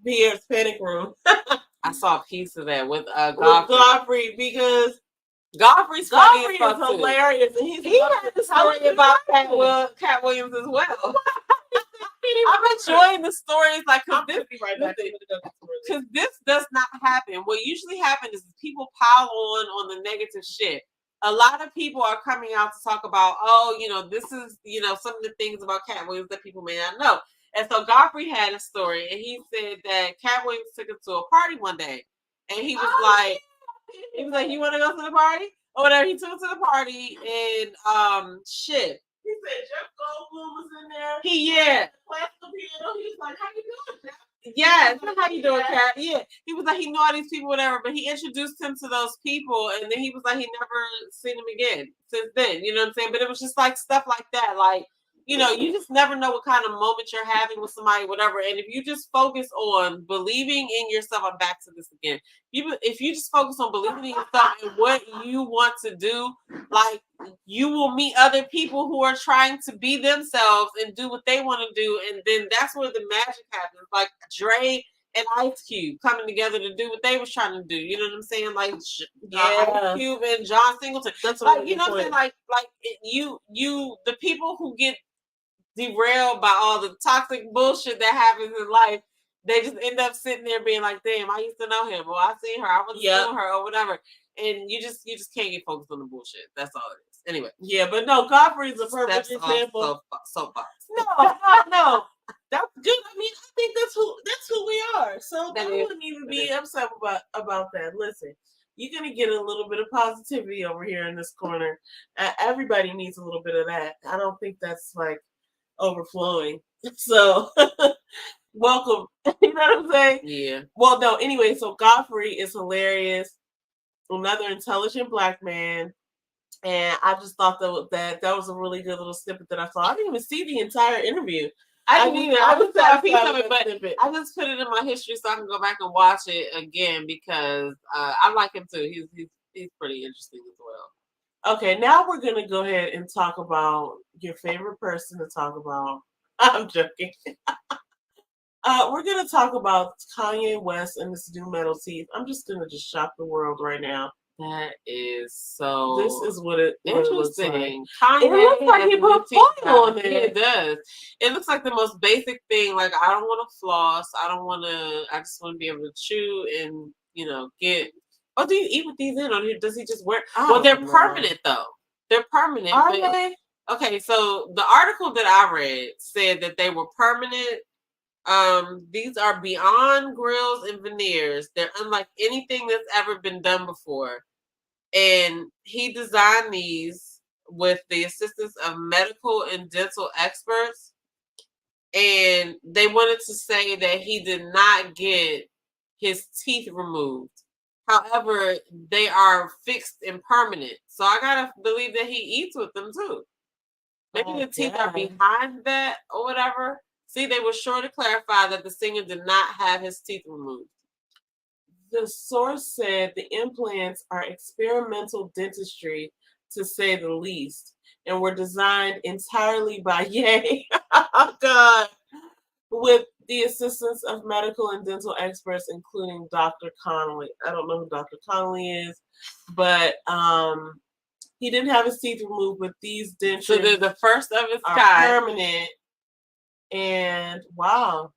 Pierre's Panic Room. I saw a piece of that with Godfrey, because Godfrey's Godfrey is hilarious, and he had a story about Cat Williams as well. I'm enjoying the stories, like, because this does not happen. What usually happens is people pile on the negative shit. A lot of people are coming out to talk about, oh, you know, this is, you know, some of the things about Cat Williams that people may not know. And so Godfrey had a story, and he said that Cat Williams took him to a party one day, and he was like, you want to go to the party? Or whatever. He took him to the party, and shit. He said Jeff Goldblum was in there. Classical piano. He was like, how you doing, Cat? Yes, how you doing, Cat? Yeah. He was like, he knew all these people, whatever, but he introduced him to those people, and then he was like, he never seen them again since then. You know what I'm saying? But it was just like stuff like that. Like, you know, you just never know what kind of moment you're having with somebody, whatever. And if you just focus on believing in yourself, I'm back to this again. If you just focus on believing in yourself and what you want to do, like, you will meet other people who are trying to be themselves and do what they want to do. And then that's where the magic happens. Like Dre and Ice Cube coming together to do what they was trying to do. You know what I'm saying? Like Ice Cube and John Singleton. That's like, you know what I'm saying? The people who get derailed by all the toxic bullshit that happens in life, they just end up sitting there being like, damn, I used to know him, or I seen her, I was seeing her, or whatever. And you just can't get focused on the bullshit. That's all it is. Anyway. Yeah, but no, Godfrey's a perfect example. Soapbox. No. That's good. I mean, I think that's who we are. So I wouldn't even be upset about that. Listen, you're gonna get a little bit of positivity over here in this corner. Everybody needs a little bit of that. I don't think that's like overflowing. So welcome. You know what I'm saying? Yeah. Well, no, anyway, so Godfrey is hilarious. Another intelligent Black man. And I just thought that was a really good little snippet that I saw. I didn't even see the entire interview. I didn't either. I just saw a piece of it, but I just put it in my history so I can go back and watch it again because I like him too. He's pretty interesting as well. Okay, now we're gonna go ahead and talk about your favorite person to talk about. I'm joking. We're gonna talk about Kanye West and his new metal teeth. I'm just gonna shock the world right now. That is so. This is what it looks like. Kanye it looks like he put foil on it. It does. It looks like the most basic thing. Like, I don't want to floss. I just want to be able to chew and get. Oh, do you eat with these in, or does he just wear? Well, they're permanent though. They're permanent. Are they? Okay, so the article that I read said that they were permanent. These are beyond grills and veneers. They're unlike anything that's ever been done before. And he designed these with the assistance of medical and dental experts. And they wanted to say that he did not get his teeth removed. However, they are fixed and permanent. So I gotta believe that he eats with them too. Maybe the teeth are behind that or whatever. See, they were sure to clarify that the singer did not have his teeth removed. The source said the implants are experimental dentistry, to say the least, and were designed entirely by Ye. Oh, God. With the assistance of medical and dental experts, including Dr. Connolly. I don't know who Dr. Connolly is, but he didn't have his teeth removed, but these dentures so they're the first of its are kind. Permanent. And wow,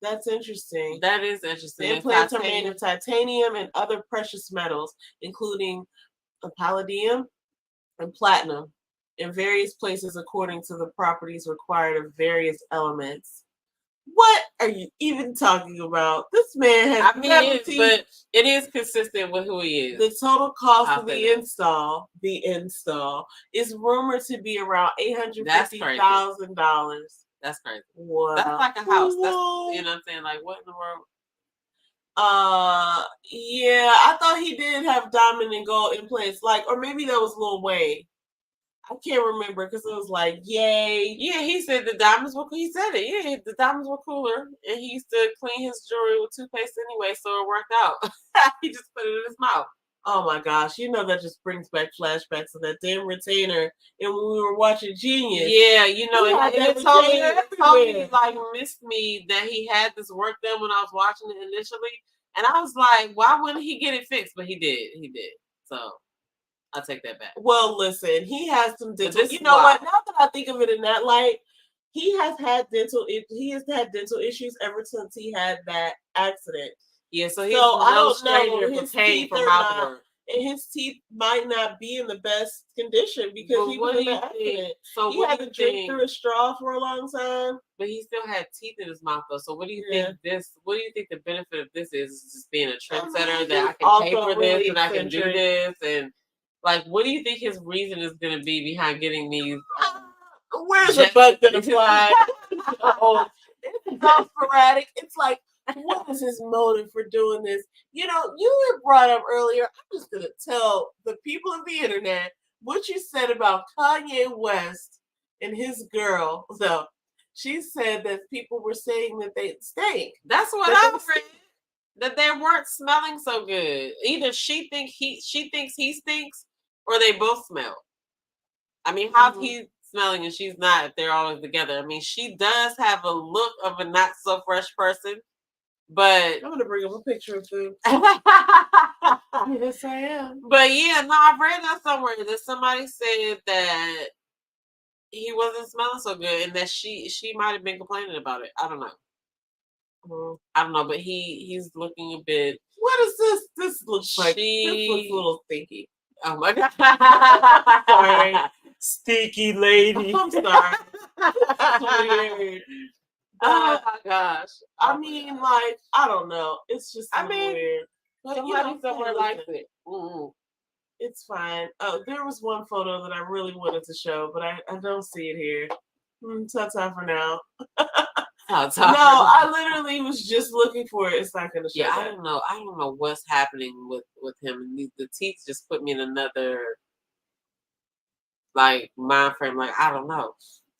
that's interesting. That is interesting. The implants are made of titanium and other precious metals, including palladium and platinum, in various places according to the properties required of various elements. What are you even talking about? This man has. I mean, but it is consistent with who he is. The total cost of the install, is rumored to be around $850,000. That's crazy. Wow. That's like a house. That's, you know what I'm saying? Like, what in the world? Yeah, I thought he did have diamond and gold implants, or maybe that was Lil Wayne. I can't remember because it was like, yay. Yeah, he said the diamonds were. He said it. Yeah, the diamonds were cooler, and he used to clean his jewelry with toothpaste anyway, so it worked out. He just put it in his mouth. Oh my gosh, that just brings back flashbacks of that damn retainer. And when we were watching Genius. Yeah, it totally like missed me that he had this work done when I was watching it initially. And I was like, why wouldn't he get it fixed? But he did. So I'll take that back. Well, listen, he has some dental. You know what? Now that I think of it in that light, he has had dental issues ever since he had that accident. Yeah, so he's no stranger for paying for mouth work. And his teeth might not be in the best condition because he was in an accident. So he had to drink through a straw for a long time. But he still had teeth in his mouth though. So what do you think what do you think the benefit of this is? Just being a trendsetter that I can pay for this and I can do this, and what do you think his reason is gonna be behind getting these where's the bug gonna fly? It's so sporadic. It's like, what is his motive for doing this? You had brought up earlier, I'm just going to tell the people of the internet what you said about Kanye West and his girl. So she said that people were saying that they stink. That's what I read. That they weren't smelling so good. Either she thinks he stinks, or they both smell. I mean, how's he smelling and she's not if they're always together? I mean, she does have a look of a not so fresh person. But I'm gonna bring up a picture of them. Yes, I am. But yeah, no, I read that somewhere that somebody said that he wasn't smelling so good, and that she might have been complaining about it. I don't know. I don't know, but he's looking a bit. What is this? This looks like this looks a little stinky. Oh my god! Sorry, stinky lady. I'm sorry. That's weird. Oh my gosh! I mean, like, I don't know. It's just weird. But somebody somewhere likes it. Mm-hmm. It's fine. There was one photo that I really wanted to show, but I don't see it here. Ta-ta for now. No, I literally was just looking for it. It's not going to show. Yeah, I don't know. I don't know what's happening with him. The teeth just put me in another like mind frame. Like, I don't know.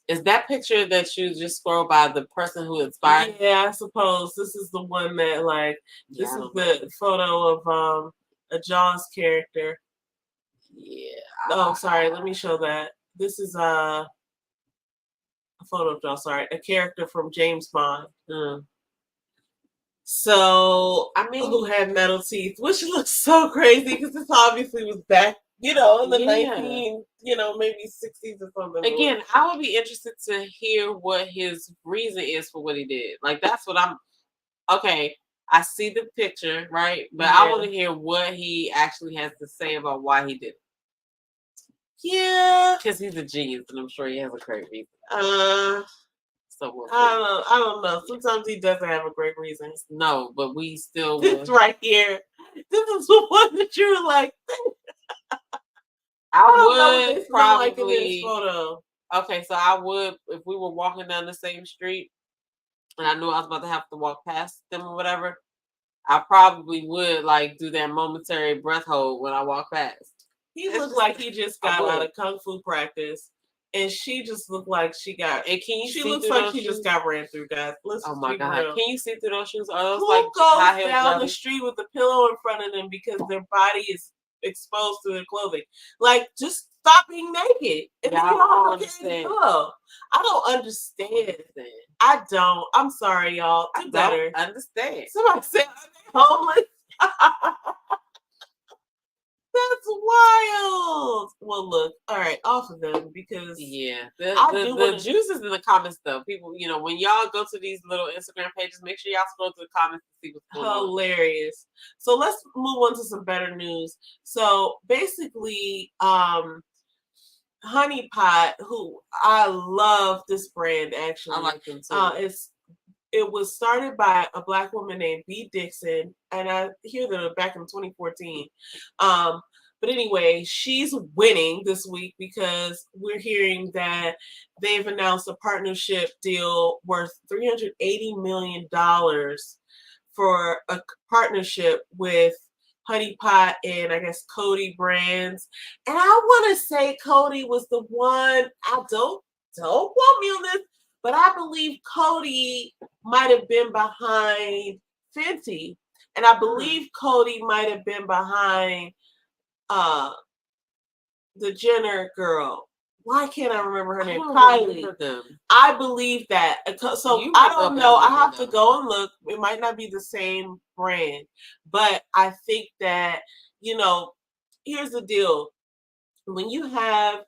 Is that picture that you just scroll by the person who inspired? Yeah, I suppose this is the one that like this is the photo of a Jaws character. Yeah. Oh, sorry. Let me show that. This is a photo of Jaws. Sorry, a character from James Bond. So I mean, who had metal teeth, which looks so crazy because this obviously was back, in the 19, maybe 60s or something. Again, I would be interested to hear what his reason is for what he did. Like, that's what I'm. Okay, I see the picture, right? But I want to hear what he actually has to say about why he did it. Yeah, because he's a genius, and I'm sure he has a great reason. So I don't know. Sometimes he doesn't have a great reason. No, but we still. This right here. This is the one that you were like. I would probably like in this photo. Okay, so I would, if we were walking down the same street, and I knew I was about to have to walk past them or whatever, I probably would like do that momentary breath hold when I walk past. He looked like he just got out of kung fu practice, and she just looked like she got. And can you? She looks like she just got ran through, guys. Oh my god! Real. Can you see through those shoes? Are those Who like goes down the street with a pillow in front of them because their body is exposed to their clothing? Like, just stop being naked. And I don't understand. I don't understand. I don't. I'm sorry, y'all. I don't understand. Somebody said I'm homeless. That's wild. Well, look, all right, off of them because the juices in the comments though. People, when y'all go to these little Instagram pages, make sure y'all scroll to the comments to see what's going on. Hilarious. So let's move on to some better news. So basically, Honey Pot, who I love this brand actually. I like them too. It was started by a Black woman named B. Dixon, and I hear that back in 2014. But anyway, she's winning this week because we're hearing that they've announced a partnership deal worth $380 million for a partnership with Honey Pot and I guess Cody Brands. And I want to say Cody was the one. I don't quote me on this, but I believe Cody might have been behind Fenty. And I believe Cody might have been behind the Jenner girl. Why can't I remember her name? Kylie. I believe that. So I don't know. I have to go and look. It might not be the same brand. But I think that, here's the deal. When you have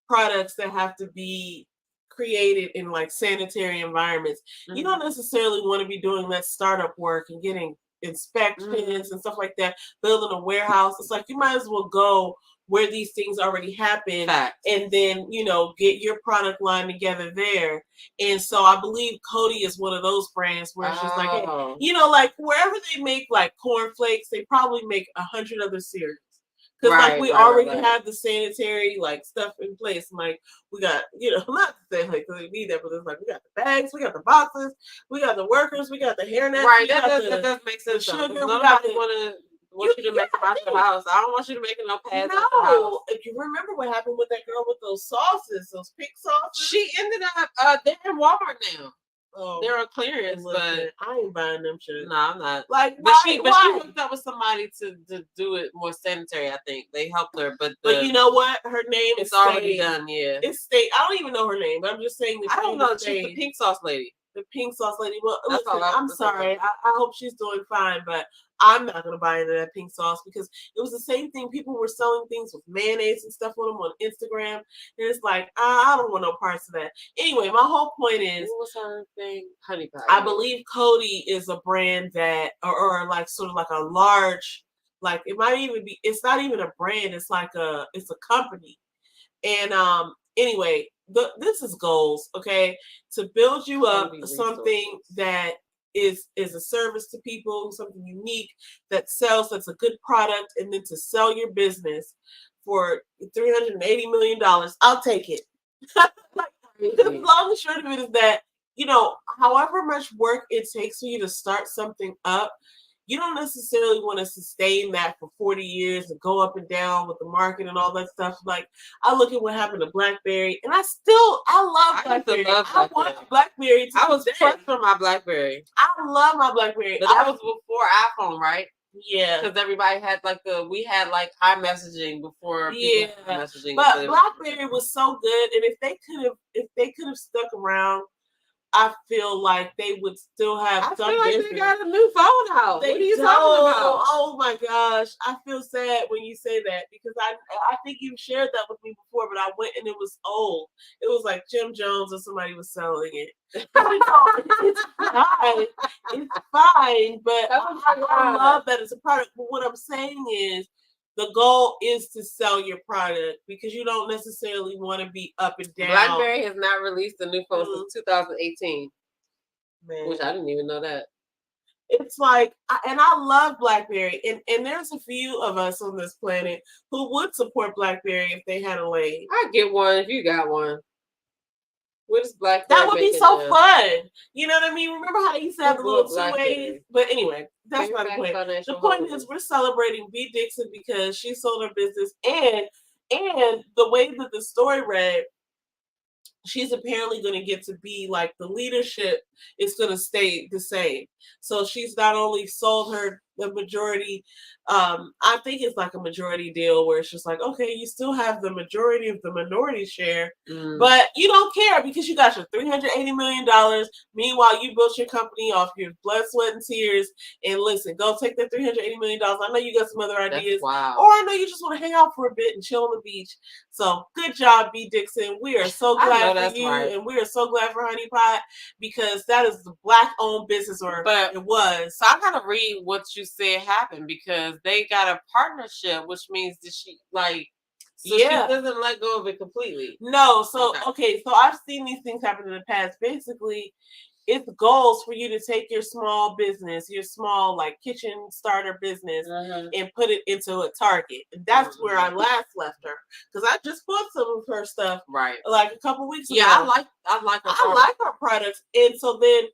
products that have to be created in like sanitary environments, you don't necessarily want to be doing that startup work and getting inspections and stuff like that, building a warehouse. It's like you might as well go where these things already happen and then get your product line together there. And so I believe Cody is one of those brands where it's just like, hey, like wherever they make like cornflakes, they probably make 100 other cereals. Because we already have the sanitary like stuff in place. Like we got, not to say like we need that, but it's like we got the bags, we got the boxes, we got the workers, we got the hairnet. Right, that does make sense. Nobody want you to make them out your house. I don't want you to make no pads out your house. If you remember what happened with that girl with those sauces, those pink sauces, she ended up they're in Walmart now. Oh, they're on clearance, but I ain't buying them shit. No, I'm not. Like, but she hooked up with somebody to do it more sanitary. I think they helped her, but you know what? Her name is already done. Yeah, it's state. I don't even know her name, but I'm just saying. I don't know. She's the pink sauce lady. the pink sauce lady. Well, That's listen, all I'm sorry. I hope she's doing fine, but I'm not gonna buy into that pink sauce because it was the same thing. People were selling things with mayonnaise and stuff on them on Instagram, and it's like I don't want no parts of that. Anyway, my whole point is, what was her thing? Honey pie. I believe Cody is a brand that, or like sort of like a large, like it might even be. It's not even a brand. It's like it's a company. And anyway, this is goals, okay? To build you up something that is a service to people, something unique that sells, that's a good product, and then to sell your business for $380 million. I'll take it. The long and short of it is that, however much work it takes for you to start something up, you don't necessarily want to sustain that for 40 years and go up and down with the market and all that stuff. Like, I look at what happened to BlackBerry, and I love BlackBerry. I want BlackBerry. I was pressed for my BlackBerry. I love my BlackBerry. But that was before iPhone, right? Yeah. Because everybody had we had iMessaging before. Yeah. Messaging, but BlackBerry was so good, and if they could have stuck around, I feel like they would still have something. I feel like they got a new phone out. What are you talking about? Oh my gosh. I feel sad when you say that because I think you shared that with me before, but I went and it was old. It was like Jim Jones or somebody was selling it. It's fine. It's fine, but I love that it's a product. But what I'm saying is, the goal is to sell your product because you don't necessarily want to be up and down. BlackBerry has not released a new phone since 2018. Man. Which I didn't even know that. It's like, and I love BlackBerry, and there's a few of us on this planet who would support BlackBerry if they had a lane. I'd get one if you got one. What is BlackBerry? That would be so fun. You know what I mean? Remember how they used to have the little 2 ways? But anyway, that's not the point. The point is we're celebrating B. Dixon because she sold her business, and the way that the story read, she's apparently going to get to be like the leadership is going to stay the same. So she's not only sold her the majority, I think it's like a majority deal where it's just like, okay, you still have the majority of the minority share, but you don't care because you got your $380 million. Meanwhile, you built your company off your blood, sweat, and tears. And listen, go take that $380 million. I know you got some other ideas. Wow. Or I know you just want to hang out for a bit and chill on the beach. So good job, B. Dixon. We are so glad for you. Right. And we are so glad for Honey Pot because that is the Black-owned business, but it was. So I gotta read what you said happened because they got a partnership, which means that she she doesn't let go of it completely. No, so okay, so I've seen these things happen in the past. Basically, it's goals for you to take your small business, your small kitchen starter business, and put it into a Target. And that's where I last left her because I just bought some of her stuff, right? Like a couple weeks ago. Yeah, I like her products, and so then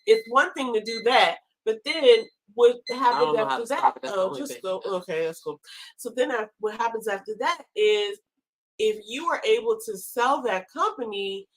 it's one thing to do that, but then what happens after that? Oh, just go. Okay, that's cool. So then what happens after that is if you are able to sell that company,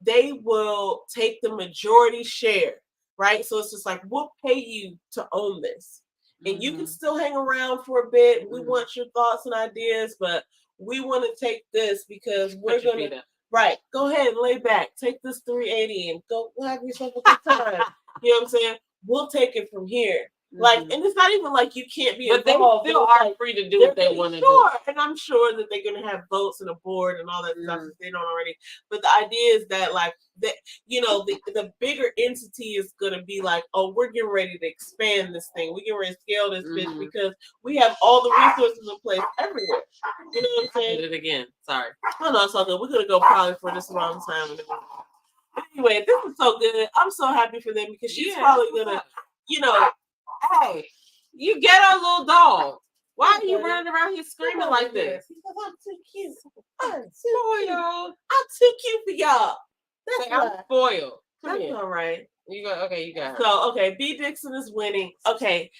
they will take the majority share, right? So it's just like, we'll pay you to own this. And you can still hang around for a bit. We want your thoughts and ideas, but we want to take this because we're going to, right, go ahead and lay back. Take this 380 and go have yourself a good time. You know what I'm saying? We'll take it from here. And it's not even like you can't be involved. But they still are free to do what they want to do. And I'm sure that they're going to have votes and a board and all that stuff if they don't already. But the idea is that the bigger entity is going to be like, oh, we're getting ready to expand this thing. We're getting ready to scale this bitch because we have all the resources in place everywhere. You know what I'm saying? I did it again. Sorry. No, it's all good. We're going to go probably for this long time. Anyway, this is so good. I'm so happy for them because she's probably going to, hey, you get a little dog. Why are you running around here screaming like this? Because I'm too cute. I'm spoiled. I'm too cute for y'all. I'm spoiled. That's all right. You got her. So B. Dixon is winning. Okay.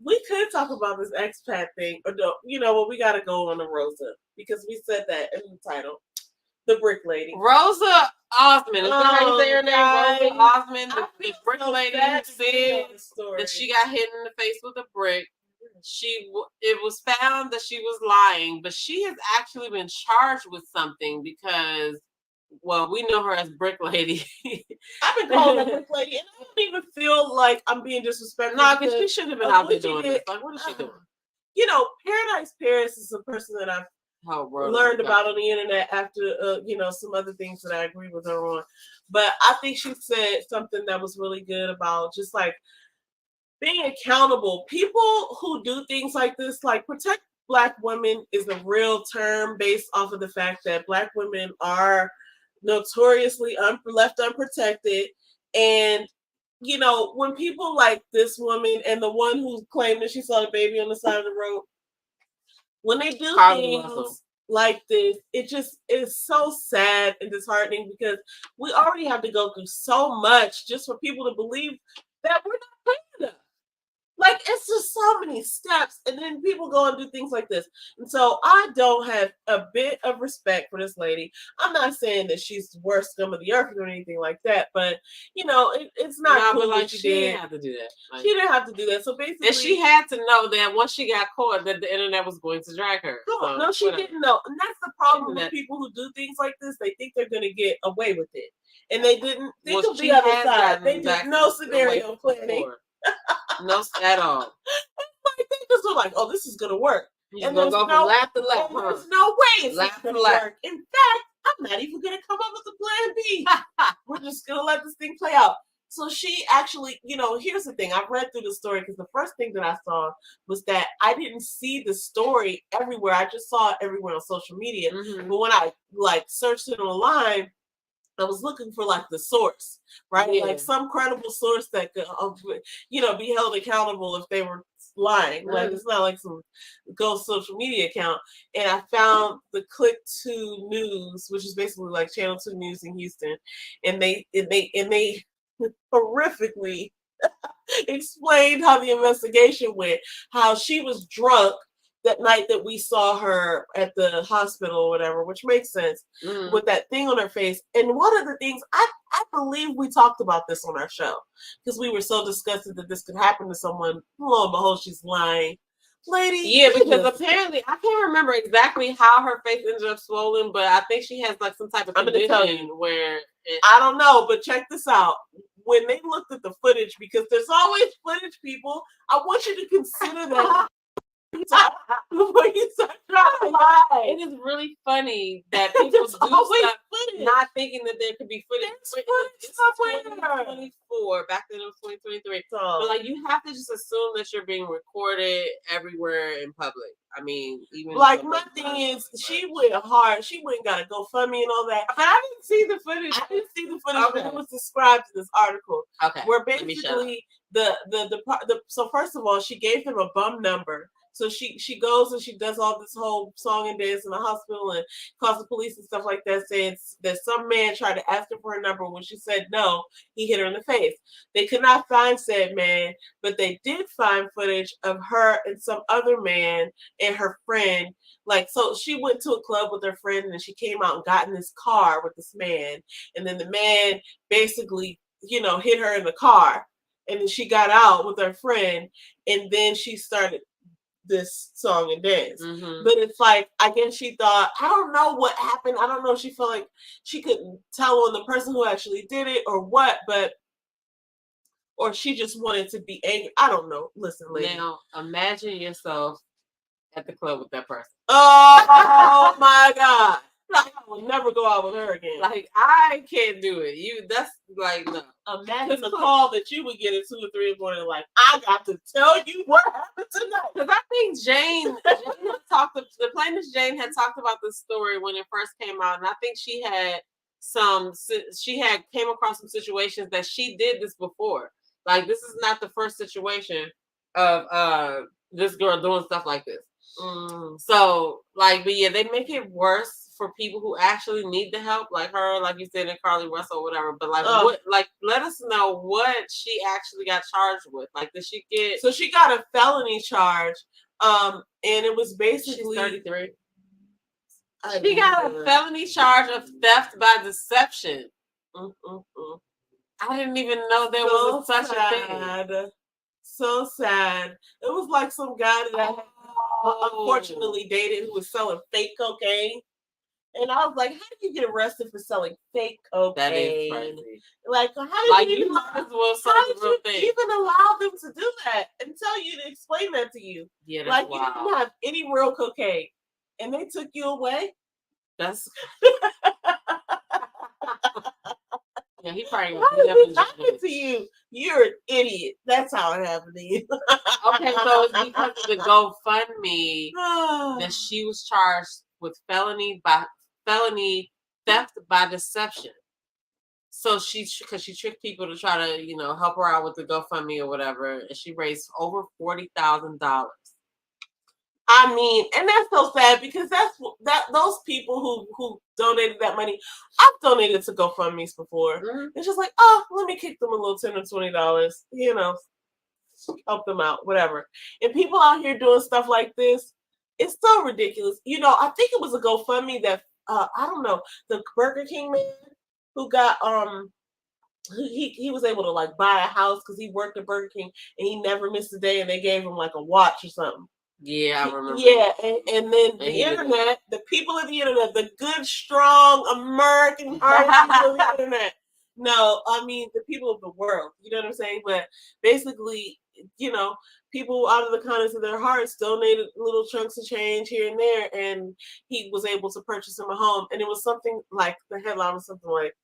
We could talk about this expat thing, or no, we gotta go on to Rosa because we said that in the title. The Brick Lady. Rosa Osmond. Is that how you say her name? Rosa Osmond, the Brick Lady who said that she got hit in the face with a brick. It was found that she was lying, but she has actually been charged with something because well, we know her as Brick Lady. I've been calling her Brick Lady, and I don't even feel like I'm being disrespectful. No, because she shouldn't have been out there doing this. Like, what is she doing? You know, Paradise Paris is a person that I've learned about on the internet after, you know, some other things that I agree with her on. But I think she said something that was really good about just like being accountable. People who do things like this, like protect Black women, is a real term based off of the fact that Black women are notoriously left unprotected. And, you know, when people like this woman and the one who claimed that she saw the baby on the side of the road, when they do things like this, it just is so sad and disheartening because we already have to go through so much just for people to believe that we're not paying enough. Like, it's just so many steps, and then people go and do things like this. And so I don't have a bit of respect for this lady. I'm not saying that she's the worst scum of the earth or anything like that, but, you know, it's not cool. But like, she didn't have to do that. Like, she didn't have to do that. So basically, and she had to know that once she got caught, that the internet was going to drag her. No, she didn't know. And that's the problem with people who do things like this. They think they're going to get away with it. And they didn't think of the other side. They did no scenario planning. No, at all. Like, they just were like, oh, this is going to work. And there's go from left to left. There's no way it's going to work. In fact, I'm not even going to come up with a plan B. We're just going to let this thing play out. So she actually, you know, here's the thing. I've read through the story because the first thing that I saw was that I didn't see the story everywhere. I just saw it everywhere on social media. Mm-hmm. But when I like searched it online, I was looking for like the source, right? Yeah. Like some credible source that could, you know, be held accountable if they were lying. Mm-hmm. Like, it's not like some ghost social media account. And I found the Click 2 News, which is basically like Channel 2 News in Houston, and they horrifically explained how the investigation went, how she was drunk that night that we saw her at the hospital or whatever, which makes sense, with that thing on her face. And one of the things, I believe we talked about this on our show because we were so disgusted that this could happen to someone. Lo and behold, she's lying. Lady. Yeah, because apparently, I can't remember exactly how her face ended up swollen, but I think she has like some type of condition where... I don't know, but check this out. When they looked at the footage, because there's always footage, people, I want you to consider that before you start trying. It is really funny that people do stuff not thinking that there could be footage. It's 2024, back then it was 2023. But like, you have to just assume that you're being recorded everywhere in public. I mean, even like my thing is, she went hard. She went and got a GoFundMe and all that. But I didn't see the footage. But it was described in this article. Okay. Where basically so first of all, she gave him a bum number. So she goes and she does all this whole song and dance in the hospital and calls the police and stuff like that, saying that some man tried to ask her for her number. When she said no, he hit her in the face. They could not find said man, but they did find footage of her and some other man and her friend. Like, so she went to a club with her friend and she came out and got in this car with this man. And then the man basically, you know, hit her in the car. And then she got out with her friend. And then she started this song and dance. Mm-hmm. But it's like, I guess she thought, I don't know what happened. I don't know if she felt like she couldn't tell on the person who actually did it or what, or she just wanted to be angry. I don't know. Listen, lady. Now, imagine yourself at the club with that person. Oh my God. I will never go out with her again. Like, I can't do it. That's like, no. Imagine the call that you would get at 2 or 3 in the morning, like, I got to tell you what happened tonight. Because I think Jane the plaintiff Jane had talked about this story when it first came out, and I think she had came across some situations that she did this before. Like, this is not the first situation of this girl doing stuff like this. So, like, but yeah, they make it worse for people who actually need the help, like her, like you said, and Carly Russell or whatever. But like, let us know what she actually got charged with. Like, did she get? So she got a felony charge, and it was basically 33. She got a felony charge of theft by deception. I didn't even know there was such a thing. So sad. It was like some guy that I unfortunately dated who was selling fake cocaine. And I was like, how do you get arrested for selling fake cocaine? That is crazy. Like, how did you might as well how did you even allow them to do that and tell you to explain that to you? Yeah, that's like wild. You didn't have any real cocaine, and they took you away. That's yeah. He probably how did this happen to you? You're an idiot. That's how it happened to you. Okay, so it's because of the GoFundMe that she was charged with felony theft by deception. So because she tricked people to try to, help her out with the GoFundMe or whatever, and she raised over $40,000. I mean, and that's so sad because those people who donated that money, I've donated to GoFundMe's before. Mm-hmm. It's just like, oh, let me kick them a little $10 or $20, help them out, whatever. And people out here doing stuff like this, it's so ridiculous. I think it was a GoFundMe that I don't know, the Burger King man who got he was able to like buy a house because he worked at Burger King and he never missed a day, and they gave him like a watch or something. Yeah, I remember. Yeah, and then the internet, the people of the internet, the good, strong American hearted people of the internet. No, I mean the people of the world. You know what I'm saying? But basically, people out of the kindness of their hearts donated little chunks of change here and there, and he was able to purchase him a home. And it was something like, the headline was something like,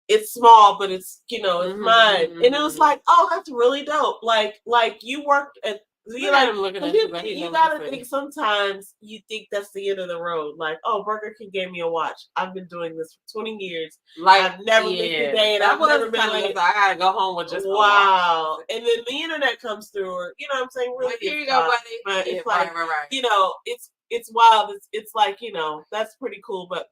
it's small, but it's it's mine. And it was like, oh, that's really dope. Like you worked at. You gotta think sometimes you think that's the end of the road. Like, oh, Burger King gave me a watch. I've been doing this for 20 years. Like, I've never missed a day, and I've never been late. I gotta go home with just wow. And then the internet comes through, or what I'm saying, really. Here you go, buddy. But it's like, right. It's wild. It's like, that's pretty cool, but.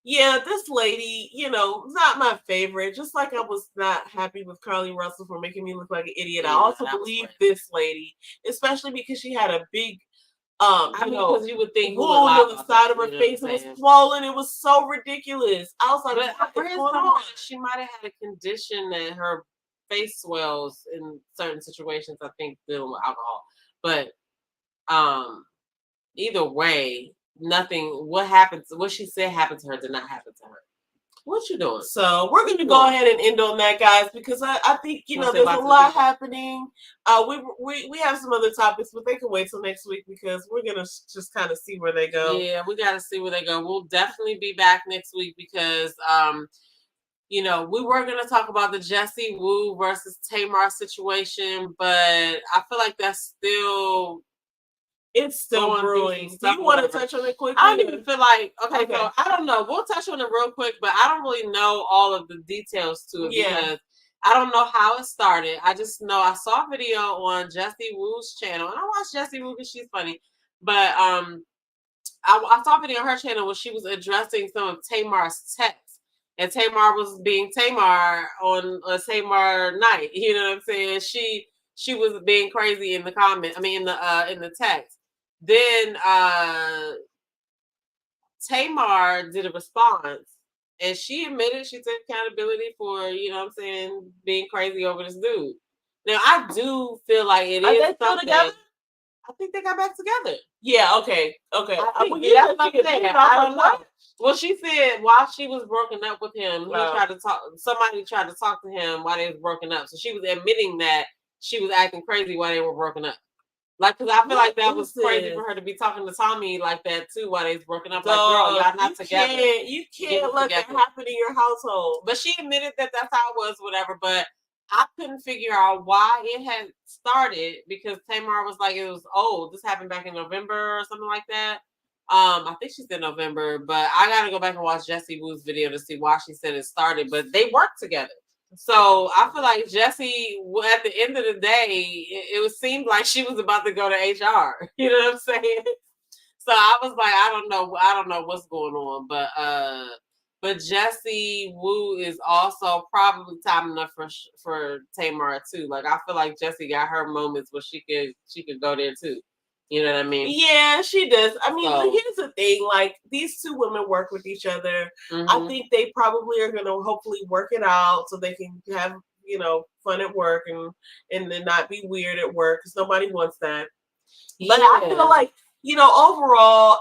Yeah, this lady, not my favorite. Just like I was not happy with Carly Russell for making me look like an idiot. I also believe this lady, especially because she had a big, because you would think wound on the side of her face. It was swollen. It was so ridiculous. I was like, what is going on? She might have had a condition that her face swells in certain situations. I think dealing with alcohol, but either way. Nothing. What she said happened to her did not happen to her. What you doing? So we're going to go ahead and end on that, guys, because I think there's a lot happening. We have some other topics, but they can wait till next week because we're gonna just kind of see where they go. Yeah, we got to see where they go. We'll definitely be back next week because we were gonna talk about the Jessie Woo versus Tamar situation, but I feel like that's still. It's still brewing. Do you want to touch on it quickly? I don't even feel like okay. So I don't know. We'll touch on it real quick, but I don't really know all of the details to it because I don't know how it started. I just know I saw a video on Jessie Woo's channel, and I watched Jessie Woo because she's funny. But I saw a video on her channel where she was addressing some of Tamar's texts, and Tamar was being Tamar on a Tamar night. You know what I'm saying? She was being crazy in the comment. I mean, in the text. Then Tamar did a response, and she admitted she took accountability for, being crazy over this dude. Now, I do feel like it is they still together? I think they got back together. Yeah, okay. That's what I'm saying. I don't know. Well, she said while she was broken up with him, somebody tried to talk to him while they was broken up. So she was admitting that she was acting crazy while they were broken up. Like, because I feel like that was crazy for her to be talking to Tommy like that, too, while they was broken up. Like, girl, y'all not together. You can't let that happen in your household. But she admitted that that's how it was, whatever. But I couldn't figure out why it had started because Tamar was like, it was old. This happened back in November or something like that. I think she said November, but I got to go back and watch Jessie Woo's video to see why she said it started. But they worked together. So I feel like Jessie, at the end of the day, it seemed like she was about to go to HR. You know what I'm saying? So I was like, I don't know what's going on, but Jessie Woo is also probably time enough for Tamar too. Like I feel like Jessie got her moments where she could go there too. You know what I mean? Yeah, she does. I mean, but here's the thing. Like, these two women work with each other. Mm-hmm. I think they probably are going to hopefully work it out so they can have, fun at work and then not be weird at work because nobody wants that. Yeah. But I feel like overall,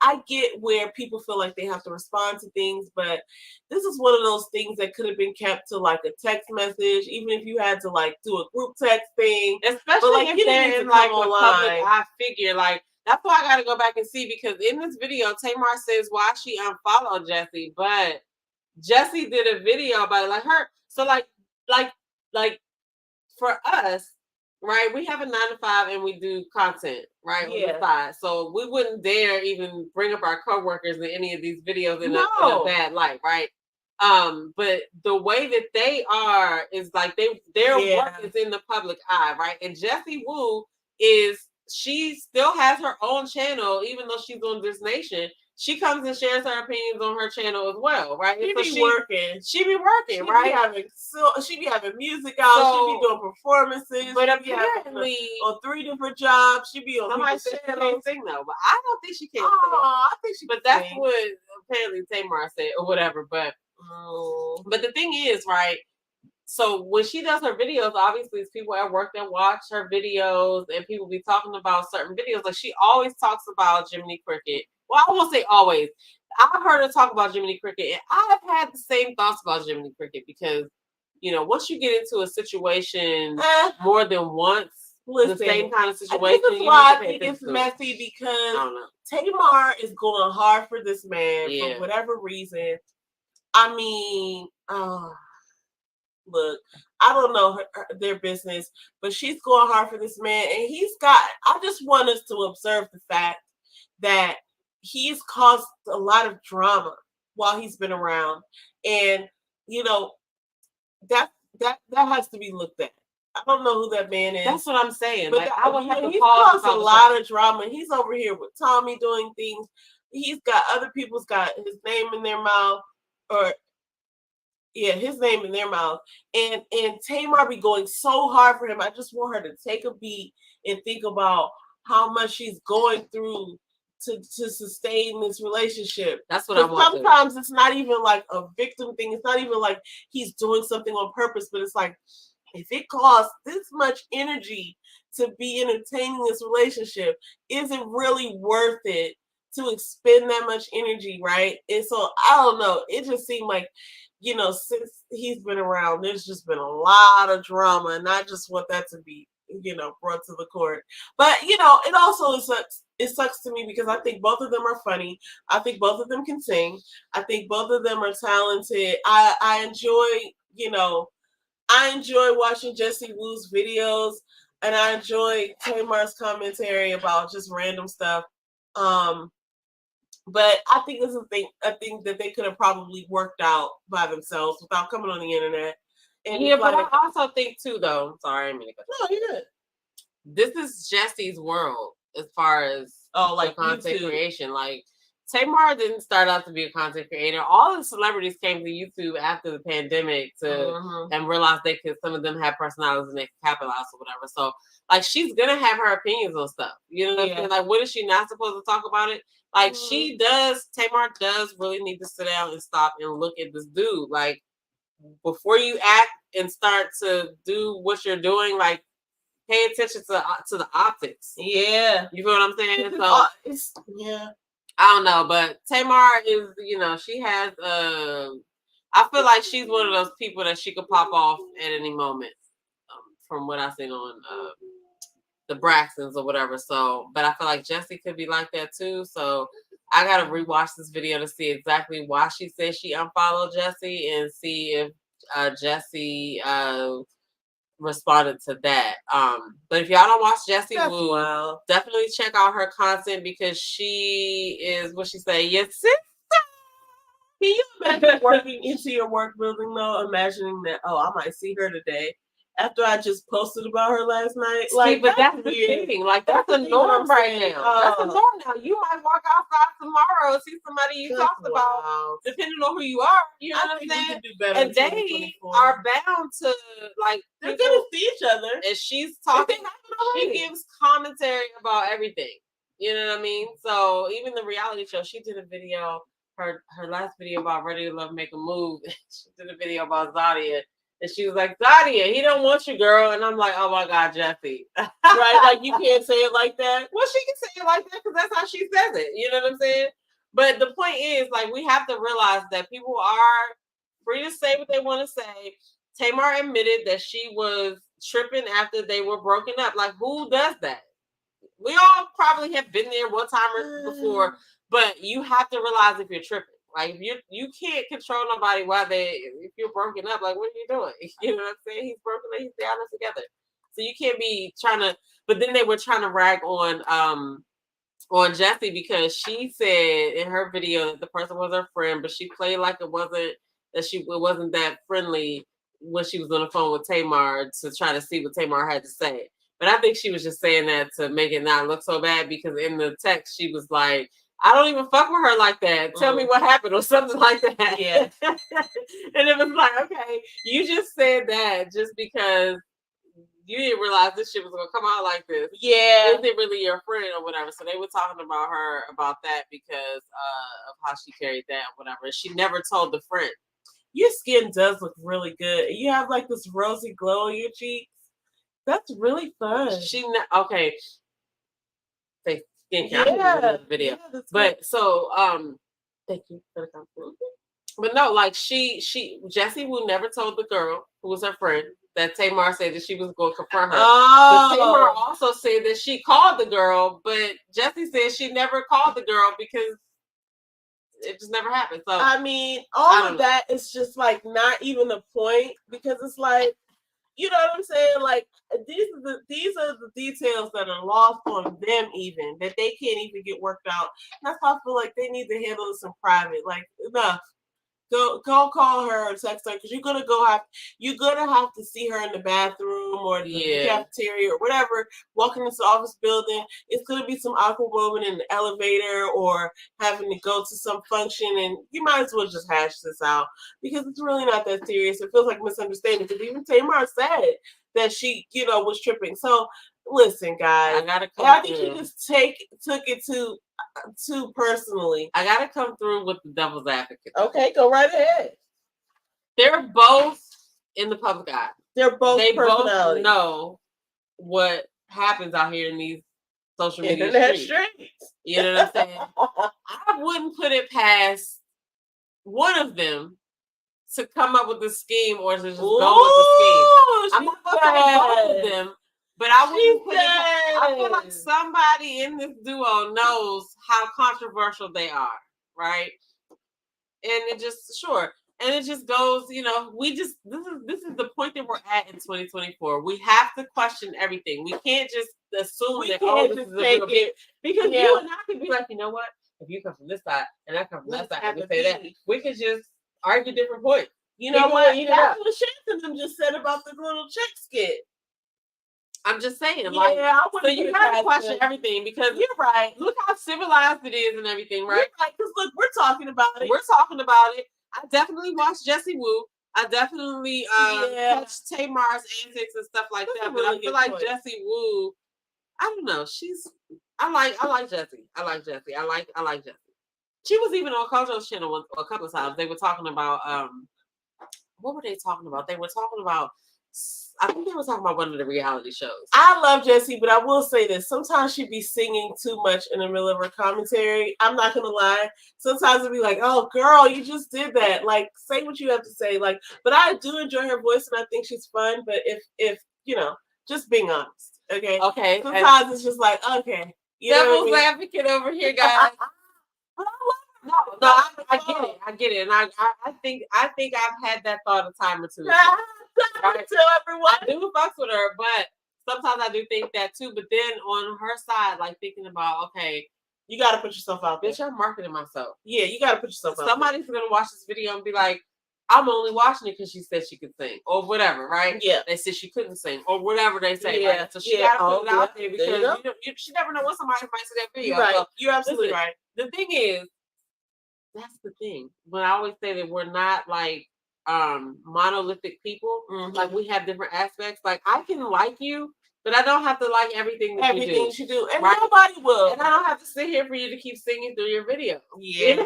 I get where people feel like they have to respond to things, but this is one of those things that could have been kept to like a text message, even if you had to like do a group text thing. Especially if they're in like a public eye figure. Like, that's why I gotta go back and see, because in this video, Tamar says why she unfollowed Jessie, but Jessie did a video about it, like her. So like for us, right? We have a 9 to 5 and we do content, right? On the side. So we wouldn't dare even bring up our coworkers in any of these videos in a bad light, right? But the way that they are is like their work is in the public eye, right? And Jessie Woo she still has her own channel, even though she's on This Nation. She comes and shares her opinions on her channel as well, right? She be working, right? She be having music out. She be doing performances. But apparently, on 3 different jobs. She be on. Somebody said she can't sing though, but I don't think she can't sing. I think she. But that's what apparently Tamar said or whatever. But the thing is, right? So when she does her videos, obviously it's people at work that watch her videos, and people be talking about certain videos. Like, she always talks about Jiminy Cricket. Well, I won't say always. I've heard her talk about Jiminy Cricket, and I've had the same thoughts about Jiminy Cricket because, once you get into a situation more than once, the same kind of situation. This is why I think it's messy, because Tamar is going hard for this man for whatever reason. I mean, look, I don't know their business, but she's going hard for this man, and I just want us to observe the fact that he's caused a lot of drama while he's been around, and that has to be looked at. I don't know who that man is. That's what I'm saying. But like, I would have to he's caused a lot of drama. He's over here with Tommy doing things. He's got other people's got his name in their mouth, his name in their mouth. And Tamar be going so hard for him. I just want her to take a beat and think about how much she's going through to sustain this relationship. That's what I want. Sometimes it's not even like a victim thing. It's not even like he's doing something on purpose, but it's like, if it costs this much energy to be entertaining this relationship, is it really worth it to expend that much energy, right? And so I don't know. It just seemed like, since he's been around, there's just been a lot of drama, and I just want that to be, brought to the court. But it also sucks to me because I think both of them are funny. I think both of them can sing. I think both of them are talented. I enjoy watching Jessie Woo's videos, and I enjoy Tamar's commentary about just random stuff. But I think this is a thing that they could have probably worked out by themselves without coming on the internet. And but I also think too, though. Sorry, I mean, no, you're good. This is Jessie's world as far as like content creation. Like, Tamar didn't start out to be a content creator. All the celebrities came to YouTube after the pandemic and realized some of them have personalities and they can capitalize or whatever. So, like, she's gonna have her opinions on stuff. You know what I'm saying? Like, what is she not supposed to talk about it? Like, Tamar does really need to sit down and stop and look at this dude. Like, before you act and start to do what you're doing, like, pay attention to the optics. Yeah. You feel what I'm saying? So I don't know, but Tamar is, she has I feel like she's one of those people that she could pop off at any moment, from what I've seen on the Braxtons or whatever. So, but I feel like Jessie could be like that too. So I gotta rewatch this video to see exactly why she said she unfollowed Jessie and see if Jessie responded to that. But if y'all don't watch Jessie Woo, definitely check out her content, because she is what she say, yes, sister. Can you imagine working into your work building though, imagining that, I might see her today after I just posted about her last night? Like, but that's the thing. Like, that's a norm right now. That's a norm now. You might walk outside tomorrow and see somebody you talked about, depending on who you are. You know what I'm saying? And they are bound to, like, they're gonna see each other. And she's talking. She gives commentary about everything. You know what I mean? So even the reality show, she did a video. Her last video about Ready to Love Make a Move. She did a video about Zadia. And she was like, Zadia, he don't want you, girl. And I'm like, oh my God, Jessie. Right? Like, you can't say it like that. Well, she can say it like that because that's how she says it. You know what I'm saying? But the point is, like, we have to realize that people are free to say what they want to say. Tamar admitted that she was tripping after they were broken up. Like, who does that? We all probably have been there one time or before, but you have to realize if you're tripping. Like, if you can't control nobody while if you're broken up, like, what are you doing? You know what I'm saying? He's broken up, he's down together. So you can't be trying to, but then they were trying to rag on Jessie because she said in her video that the person was her friend, but she played like it wasn't that friendly when she was on the phone with Tamar to try to see what Tamar had to say. But I think she was just saying that to make it not look so bad because in the text she was like, I don't even fuck with her like that. Tell me what happened or something like that. Yeah. And it was like, okay, you just said that just because you didn't realize this shit was gonna come out like this. Yeah. Is it really your friend or whatever? So they were talking about her about that because of how she carried that or whatever. She never told the friend. Your skin does look really good. You have like this rosy glow on your cheeks. That's really fun. Okay. Say skincare. Yeah. Video. Yeah, but good. So thank you for the compliment. But no, like Jessie Wu never told the girl who was her friend that Tamar said that she was going to confront her. Oh. But Tamar also said that she called the girl, but Jessie said she never called the girl because it just never happened. So I mean, all of that is just like not even the point because it's like, you know what I'm saying? Like these are the details that are lost on them even that they can't even get worked out. That's why I feel like they need to handle this in private. Like enough. Go call her or text her because you're gonna have to see her in the bathroom or the cafeteria or whatever, walking into the office building. It's gonna be some awkward moment in the elevator or having to go to some function, and you might as well just hash this out because it's really not that serious. It feels like misunderstanding because even Tamar said that she, was tripping. So listen, guys, I think she just took it too personally. I gotta come through with the devil's advocate. Okay, go right ahead. They're both in the public eye. They both know what happens out here in these social media streets. You know what I'm saying? I wouldn't put it past one of them to come up with a scheme or to just go with the scheme. I'm not gonna say both of them. But I feel like somebody in this duo knows how controversial they are, right? And it just goes, this is the point that we're at in 2024. We have to question everything. We can't just assume this is a real big, because you and I can be like, you know what? If you come from this side and I come from that side, we say that. We could just argue different points. You know what? That's what Shannon them just said about the little chick skit. I'm just saying, so you gotta question everything because you're right. Look how civilized it is and everything, right? You're right, because look, we're talking about it. I definitely watched Jessie Wu. I definitely catch Tamar's antics and stuff like that. But I feel like Jessie Wu, I don't know. I like Jessie. I like Jessie. She was even on Kojo's channel a couple of times. They were talking about what were they talking about? They were talking about, I think they were talking about one of the reality shows. I love Jessie, but I will say this. Sometimes she be singing too much in the middle of her commentary. I'm not going to lie. Sometimes it'll be like, oh, girl, you just did that. Like, say what you have to say. Like, but I do enjoy her voice, and I think she's fun. But if just being honest, okay? Okay. Sometimes it's just like, okay. Devil's advocate over here, guys. But I love her. No, I get it. And I think I've had that thought a time or two. Right. Tell everyone. I do fucks with her, but sometimes I do think that too. But then on her side, like thinking about, okay, you got to put yourself out there. Bitch, I'm marketing myself. Yeah, you got to put yourself out there. Somebody's going to watch this video and be like, I'm only watching it because she said she could sing or whatever, right? Yeah. They said she couldn't sing or whatever they say. Yeah. Right? So she got to put it out there because she never know what somebody might see that video. Right. So, you're absolutely right. The thing is, that's the thing. But I always say that we're not like monolithic people. Mm-hmm. Like we have different aspects. Like I can like you, but I don't have to like everything you do. And nobody will. And I don't have to sit here for you to keep singing through your video. Yeah.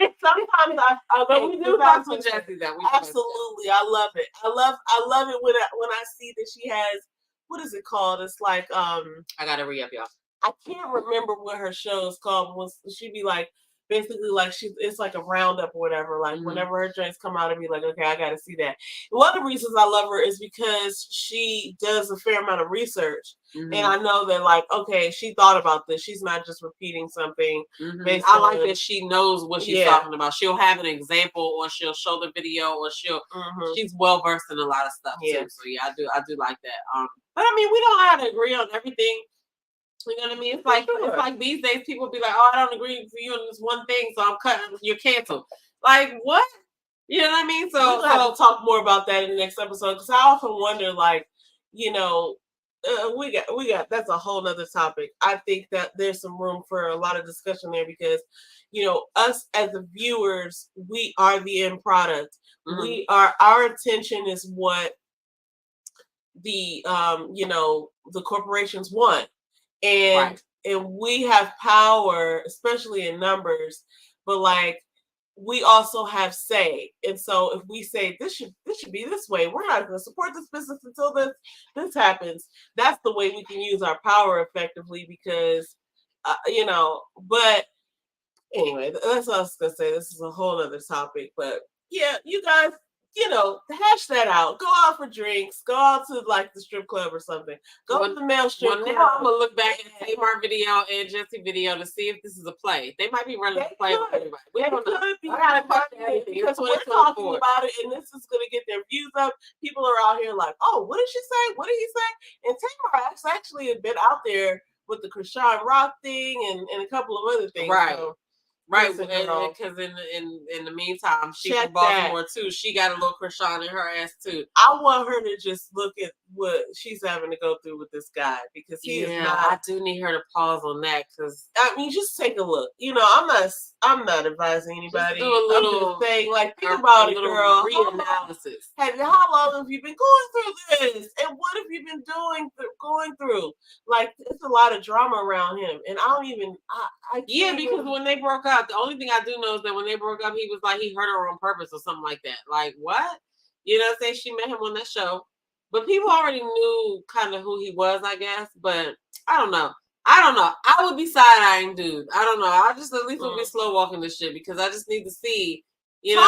Sometimes but we do talk to Jessie that we absolutely. I love it. I love it when I see that she has, what is it called? It's like I gotta re-up, y'all. I can't remember what her show is called. She'd be like, basically like it's like a roundup or whatever. Like whenever her drinks come out, I'd be like, okay, I gotta see that. One of the reasons I love her is because she does a fair amount of research. And I know that, like, okay, she thought about this. She's not just repeating something. I like that she knows what she's talking about. She'll have an example, or she'll show the video, or she's well versed in a lot of stuff too. So yeah, I do like that. But I mean, we don't have to agree on everything. You know what I mean? It's like these days people be like, oh, I don't agree with you on this one thing, so I'm cutting. You're canceled. Like what? You know what I mean? So we'll have to talk more about that in the next episode, because I often wonder, like, you know, we got that's a whole nother topic. I think that there's some room for a lot of discussion there, because, you know, us as the viewers, we are the end product. Our attention is what the you know, the corporations want. And we have power, especially in numbers, but like we also have say. And so if we say this should be this way, we're not going to support this business until this happens. That's the way we can use our power effectively, because you know. But anyway, that's what I was gonna say. This is a whole other topic, but yeah, you guys, you know, hash that out. Go out for drinks. Go out to like the strip club or something. Go to the male strip club. Now I'm gonna look back at the Tamar video and Jessie video to see if this is a play. They might be running a play with everybody. We don't know. I gotta question anything because we're talking about it, and this is gonna get their views up. People are out here like, oh, what did she say? What did he say? And Tamar actually had been out there with the Krishan Rock thing and a couple of other things. Right. So, right, because in the meantime, she's from Baltimore too. She got a little Krishan in her ass too. I want her to just look at what she's having to go through with this guy, because he is not. I do need her to pause on that, because I mean, just take a look. You know, I'm not advising anybody. Just do a little, I'm just saying, like, think about it, girl. Reanalysis. How long have you been going through this? And what have you been going through? Like, there's a lot of drama around him, and I don't even. Because when they broke up, the only thing I do know is that when they broke up, he was like, he hurt her on purpose or something like that. Like, what? You know what I'm saying? She met him on that show. But people already knew kind of who he was, I guess. But I don't know. I would be side-eyeing dude. I don't know. I just at least would be slow walking this shit, because I just need to see, you know,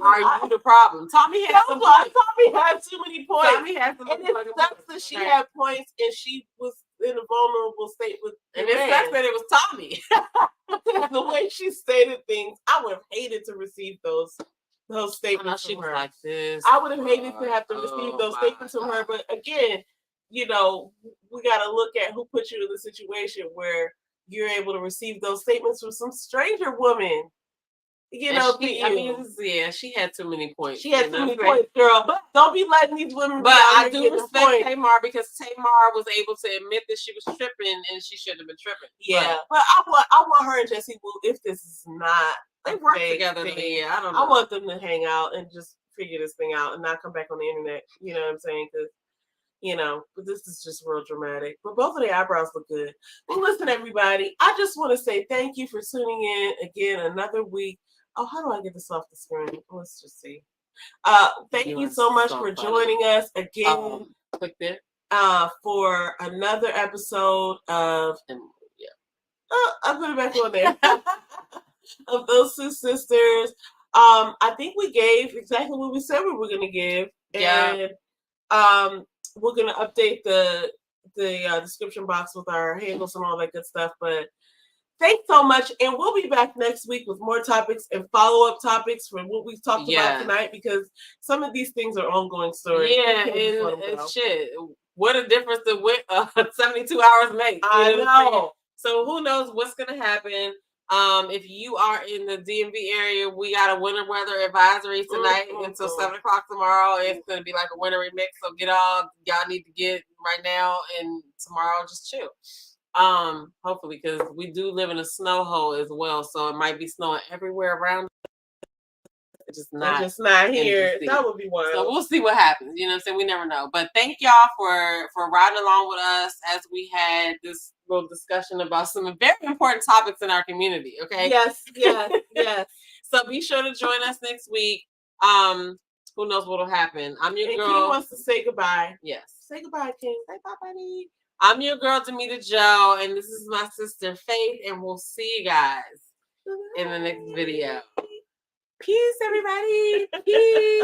are you the problem? Tommy had some points. Tommy had too many points. Tommy had some and it sucks that she had points and she was in a vulnerable state with. And it sucks that it was Tommy. The way she stated things, I would have hated to receive those statements from her. Like this. I would have hated to have to receive those statements from her. But again, you know, we got to look at who put you in the situation where you're able to receive those statements from some stranger woman. You know, she had too many points. She had too many points, girl. But don't be letting these women. But I do respect Tamar, because Tamar was able to admit that she was tripping, and she shouldn't have been tripping. Yeah, but I want her and Jessie, if this is not, they work together. Yeah, I don't know. I want them to hang out and just figure this thing out and not come back on the internet. You know what I'm saying? Because, you know, but this is just real dramatic. But both of their eyebrows look good. Well, listen, everybody, I just want to say thank you for tuning in again another week. Oh, how do I get this off the screen? Let's just see. Thank you so much for joining us again. Click there. For another episode of I'll put it back on there. Of those two sisters. I think we gave exactly what we said we were gonna give. And we're gonna update the description box with our handles and all that good stuff. But thanks so much, and we'll be back next week with more topics and follow-up topics from what we've talked about tonight, because some of these things are ongoing stories. Yeah, and shit, what a difference the 72 hours make. I know. So who knows what's gonna happen? If you are in the DMV area, we got a winter weather advisory tonight until 7 o'clock tomorrow. It's gonna be like a wintry mix, so y'all need to get right now, and tomorrow just chill. Hopefully, because we do live in a snow hole as well, so it might be snowing everywhere around just not here. That would be wild. So we'll see what happens. You know what I'm saying? We never know. But thank y'all for riding along with us as we had this little discussion about some very important topics in our community. Okay. Yes. So be sure to join us next week. Who knows what'll happen? I'm your girl. King wants to say goodbye. Yes. Say goodbye, King. Say bye, buddy. I'm your girl, Demita Joe, and this is my sister, Faith, and we'll see you guys in the next video. Peace, everybody. Peace.